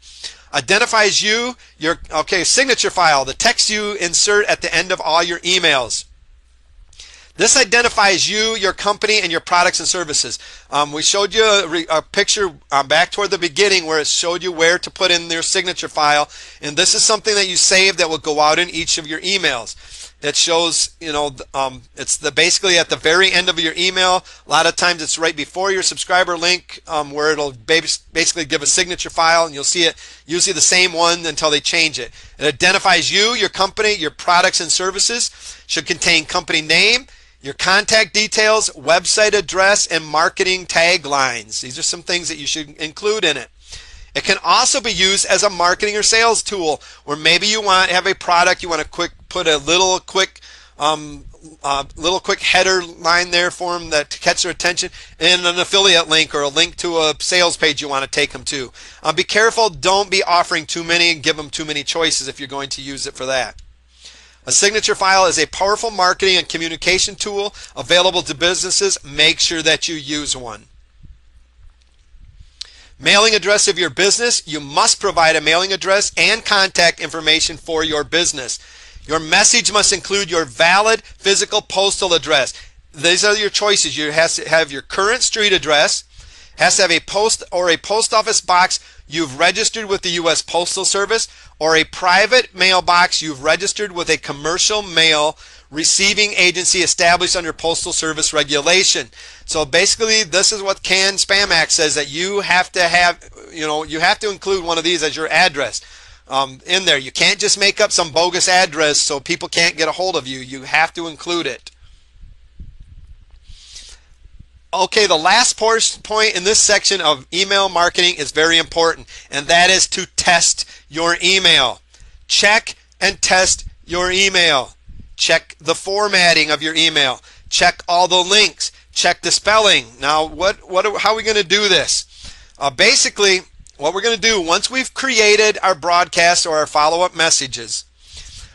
Identifies you, your signature file, the text you insert at the end of all your emails. This identifies you, your company, and your products and services. We showed you a picture back toward the beginning where it showed you where to put in your signature file, and this is something that you save that will go out in each of your emails. It shows, it's basically at the very end of your email. A lot of times it's right before your subscriber link, where it'll basically give a signature file, and you'll see it usually the same one until they change it. It identifies you, your company, your products and services. Should contain company name, your contact details, website address, and marketing taglines. These are some things that you should include in it. It can also be used as a marketing or sales tool, where maybe you want to have a product, you want to put a little quick header line there for them to catch their attention, and an affiliate link or a link to a sales page you want to take them to. Be careful, don't be offering too many and give them too many choices if you're going to use it for that. A signature file is a powerful marketing and communication tool available to businesses. Make sure that you use one. Mailing address of your business. You must provide a mailing address and contact information for your business. Your message must include your valid physical postal address. These are your choices. You have to have your current street address, has to have a post or a post office box you've registered with the U.S. Postal Service, or a private mailbox you've registered with a commercial mail receiving agency established under Postal Service regulation. So basically, this is what CAN Spam Act says, that you have to have, you have to include one of these as your address in there. You can't just make up some bogus address so people can't get a hold of you. You have to include it. Okay, the last point in this section of email marketing is very important, and that is to test your email. Check and test your email. Check the formatting of your email. Check all the links. Check the spelling. Now, how are we going to do this? Basically, what we're going to do, once we've created our broadcast or our follow-up messages,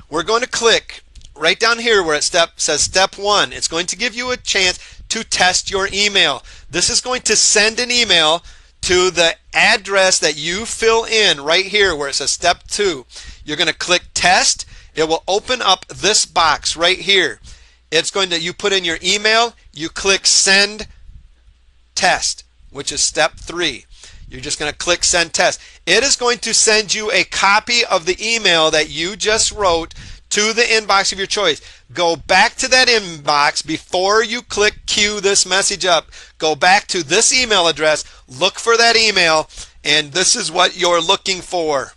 we're going to click right down here where it says step 1. It's going to give you a chance to test your email. This is going to send an email to the address that you fill in right here where it says step 2. You're going to click test. It will open up this box right here. It's going to, you put in your email, you click send test, which is step 3. You're just going to click send test. It is going to send you a copy of the email that you just wrote to the inbox of your choice. Go back to that inbox before you click queue this message up. Go back to this email address, look for that email, and this is what you're looking for.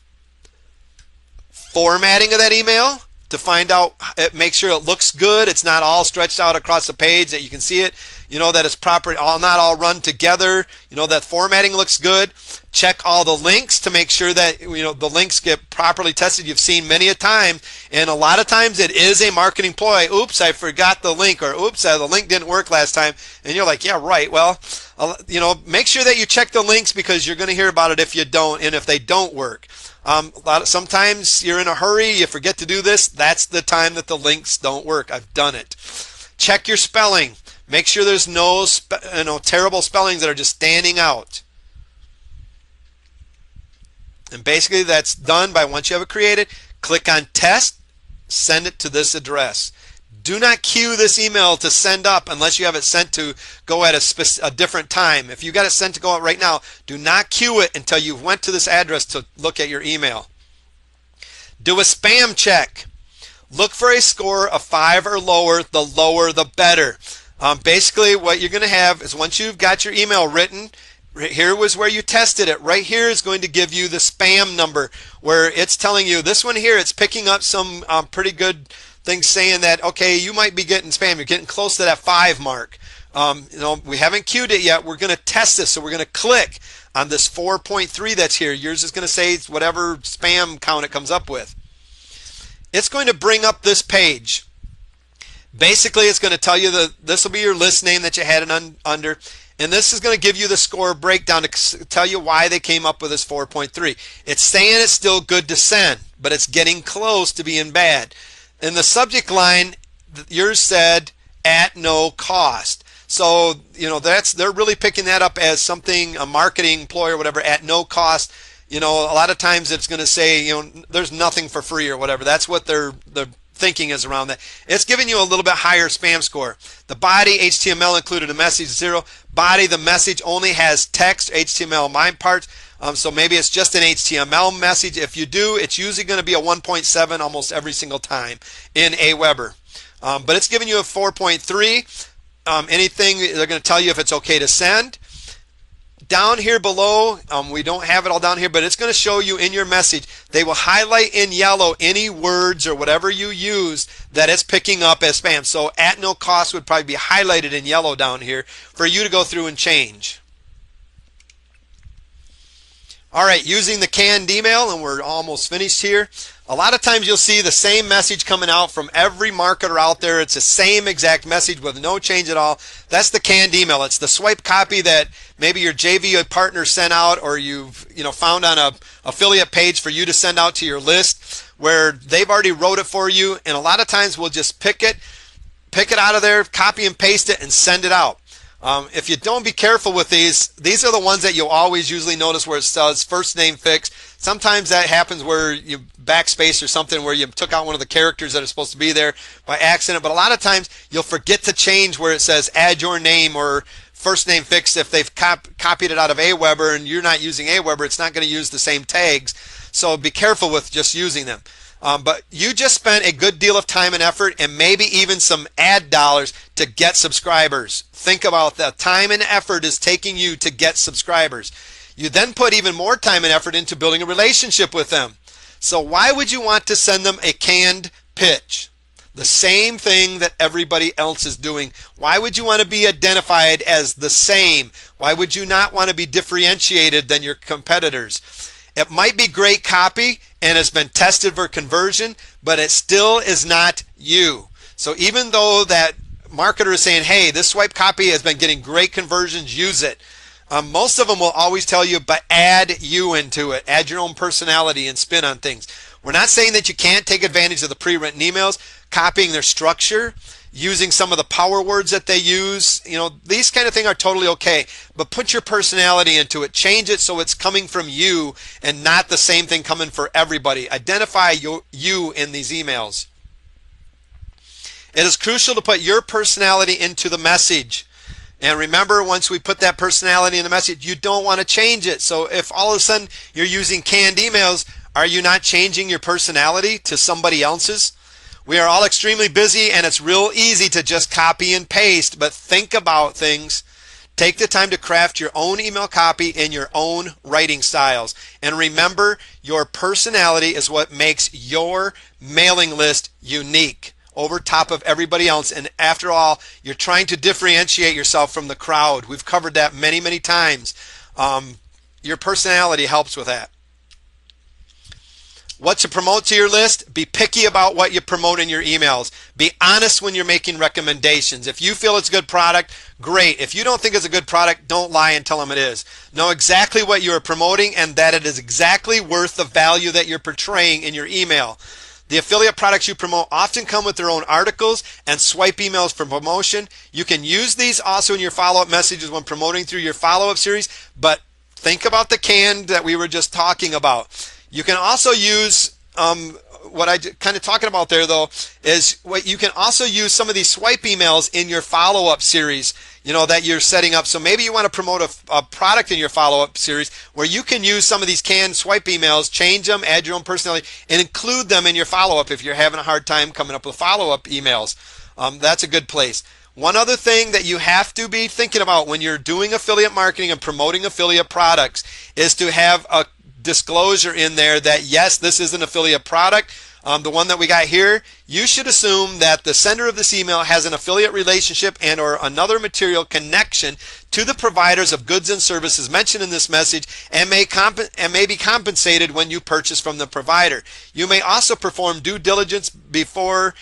Formatting of that email to find out, make sure it looks good. It's not all stretched out across the page, that you can see it. That it's proper, not all run together. That formatting looks good. Check all the links to make sure that the links get properly tested. You've seen many a time, and a lot of times it is a marketing ploy. Oops, I forgot the link, or oops, the link didn't work last time. And you're like, yeah, right. Well, make sure that you check the links, because you're going to hear about it if you don't, and if they don't work. Sometimes you're in a hurry, you forget to do this. That's the time that the links don't work. I've done it. Check your spelling. Make sure there's no terrible spellings that are just standing out. And basically that's done by, once you have it created, click on test, send it to this address. Do not queue this email to send up unless you have it sent to go at a different time. If you got it sent to go out right now, do not queue it until you went to this address to look at your email. Do a spam check. Look for a score of 5 or lower. The lower the better. Basically what you're going to have is, once you've got your email written, here was where you tested it. Right here is going to give you the spam number, where it's telling you, this one here, it's picking up some pretty good things saying that, okay, you might be getting spam. You're getting close to that 5 mark. We haven't queued it yet. We're going to test this. So we're going to click on this 4.3 that's here. Yours is going to say whatever spam count it comes up with. It's going to bring up this page. Basically, it's going to tell you that this will be your list name that you had it under, and this is going to give you the score breakdown to tell you why they came up with this 4.3. It's saying it's still good to send, but it's getting close to being bad. In the subject line, yours said at no cost. So, they're really picking that up as something, a marketing ploy or whatever, at no cost. A lot of times it's going to say, there's nothing for free or whatever. That's what their thinking is around that. It's giving you a little bit higher spam score. The body, HTML included a message, 0. Body, the message only has text, HTML, my parts. So maybe it's just an HTML message. If you do, it's usually going to be a 1.7 almost every single time in Aweber. But it's giving you a 4.3. Anything, they're going to tell you if it's okay to send. Down here below, we don't have it all down here, but it's going to show you in your message. They will highlight in yellow any words or whatever you use that it's picking up as spam. So at no cost would probably be highlighted in yellow down here for you to go through and change. All right, using the canned email, and we're almost finished here. A lot of times you'll see the same message coming out from every marketer out there. It's the same exact message with no change at all. That's the canned email. It's the swipe copy that maybe your JV partner sent out, or you've found on a affiliate page for you to send out to your list, where they've already wrote it for you. And a lot of times we'll just pick it out of there, copy and paste it, and send it out. If you don't be careful with these are the ones that you'll always usually notice where it says first name fix. Sometimes that happens where you backspace or something, where you took out one of the characters that are supposed to be there by accident. But a lot of times you'll forget to change where it says add your name or first name fix. If they've copied it out of Aweber and you're not using Aweber, it's not going to use the same tags. So be careful with just using them. But you just spent a good deal of time and effort, and maybe even some ad dollars, to get subscribers. Think about that. Time and effort is taking you to get subscribers. You then put even more time and effort into building a relationship with them. So why would you want to send them a canned pitch? The same thing that everybody else is doing. Why would you want to be identified as the same? Why would you not want to be differentiated than your competitors? It might be great copy and has been tested for conversion, but it still is not you. So even though that marketer is saying, hey, this swipe copy has been getting great conversions, use it. Most of them will always tell you, but add you into it. Add your own personality and spin on things. We're not saying that you can't take advantage of the pre-written emails, copying their structure, using some of the power words that they use. These kind of things are totally okay, but put your personality into it. Change it so it's coming from you and not the same thing coming for everybody. Identify you in these emails. It is crucial to put your personality into the message. And remember, once we put that personality in the message, you don't want to change it. So if all of a sudden you're using canned emails, are you not changing your personality to somebody else's? We are all extremely busy, and it's real easy to just copy and paste, but think about things. Take the time to craft your own email copy in your own writing styles. And remember, your personality is what makes your mailing list unique over top of everybody else. And after all, you're trying to differentiate yourself from the crowd. We've covered that many, many times. Your personality helps with that. What to promote to your list? Be picky about what you promote in your emails. Be honest when you're making recommendations. If you feel it's a good product, great. If you don't think it's a good product, don't lie and tell them it is. Know exactly what you are promoting and that it is exactly worth the value that you're portraying in your email. The affiliate products you promote often come with their own articles and swipe emails for promotion. You can use these also in your follow-up messages when promoting through your follow-up series, but think about the canned that we were just talking about. You can also use, what I kind of talking about there though, is what you can also use some of these swipe emails in your follow-up series, that you're setting up. So maybe you want to promote a product in your follow-up series where you can use some of these canned swipe emails, change them, add your own personality, and include them in your follow-up if you're having a hard time coming up with follow-up emails. That's a good place. One other thing that you have to be thinking about when you're doing affiliate marketing and promoting affiliate products is to have a disclosure in there that yes, this is an affiliate product. The one that we got here, you should assume that the sender of this email has an affiliate relationship and or another material connection to the providers of goods and services mentioned in this message and may be compensated when you purchase from the provider. You may also perform due diligence before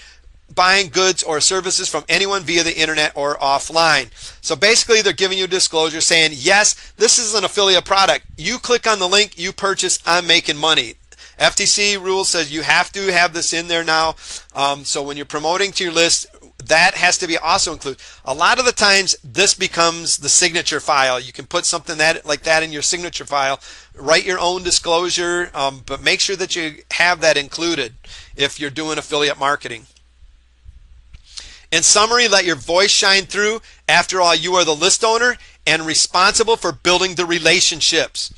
buying goods or services from anyone via the internet or offline. So basically they're giving you a disclosure saying, yes, this is an affiliate product. You click on the link, you purchase, I'm making money. FTC rule says you have to have this in there now. So when you're promoting to your list, that has to be also included. A lot of the times this becomes the signature file. You can put something like that in your signature file, write your own disclosure, but make sure that you have that included if you're doing affiliate marketing. In summary, let your voice shine through. After all, you are the list owner and responsible for building the relationships.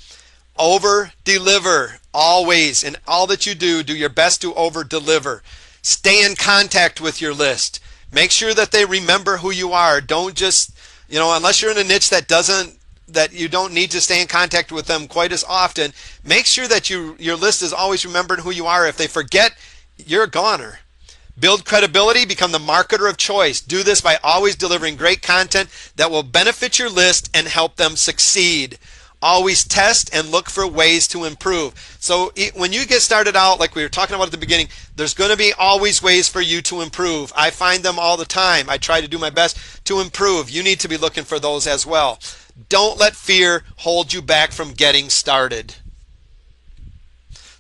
Over deliver always. In all that you do, do your best to over deliver. Stay in contact with your list. Make sure that they remember who you are. Don't just, unless you're in a niche that you don't need to stay in contact with them quite as often, make sure that your list is always remembering who you are. If they forget, you're a goner. Build credibility, become the marketer of choice. Do this by always delivering great content that will benefit your list and help them succeed. Always test and look for ways to improve. So when you get started out, like we were talking about at the beginning, there's going to be always ways for you to improve. I find them all the time. I try to do my best to improve. You need to be looking for those as well. Don't let fear hold you back from getting started.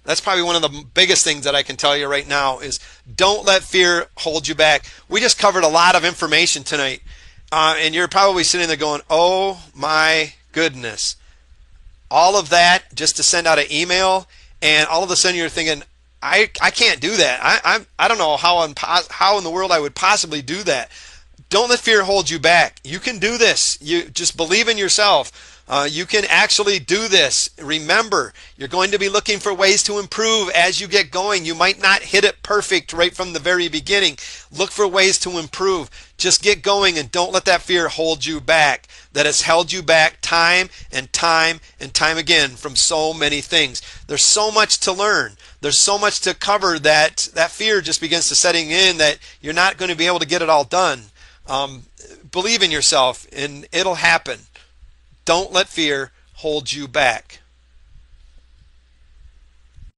That's probably one of the biggest things that I can tell you right now is don't let fear hold you back. We just covered a lot of information tonight, and you're probably sitting there going, oh my goodness. All of that just to send out an email, and all of a sudden you're thinking, I can't do that. I don't know how in the world I would possibly do that. Don't let fear hold you back. You can do this. You just believe in yourself. You can actually do this. Remember, you're going to be looking for ways to improve as you get going. You might not hit it perfect right from the very beginning. Look for ways to improve. Just get going and don't let that fear hold you back. That has held you back time and time and time again from so many things. There's so much to learn. There's so much to cover that fear just begins to setting in that you're not going to be able to get it all done. Believe in yourself and it'll happen. Don't let fear hold you back.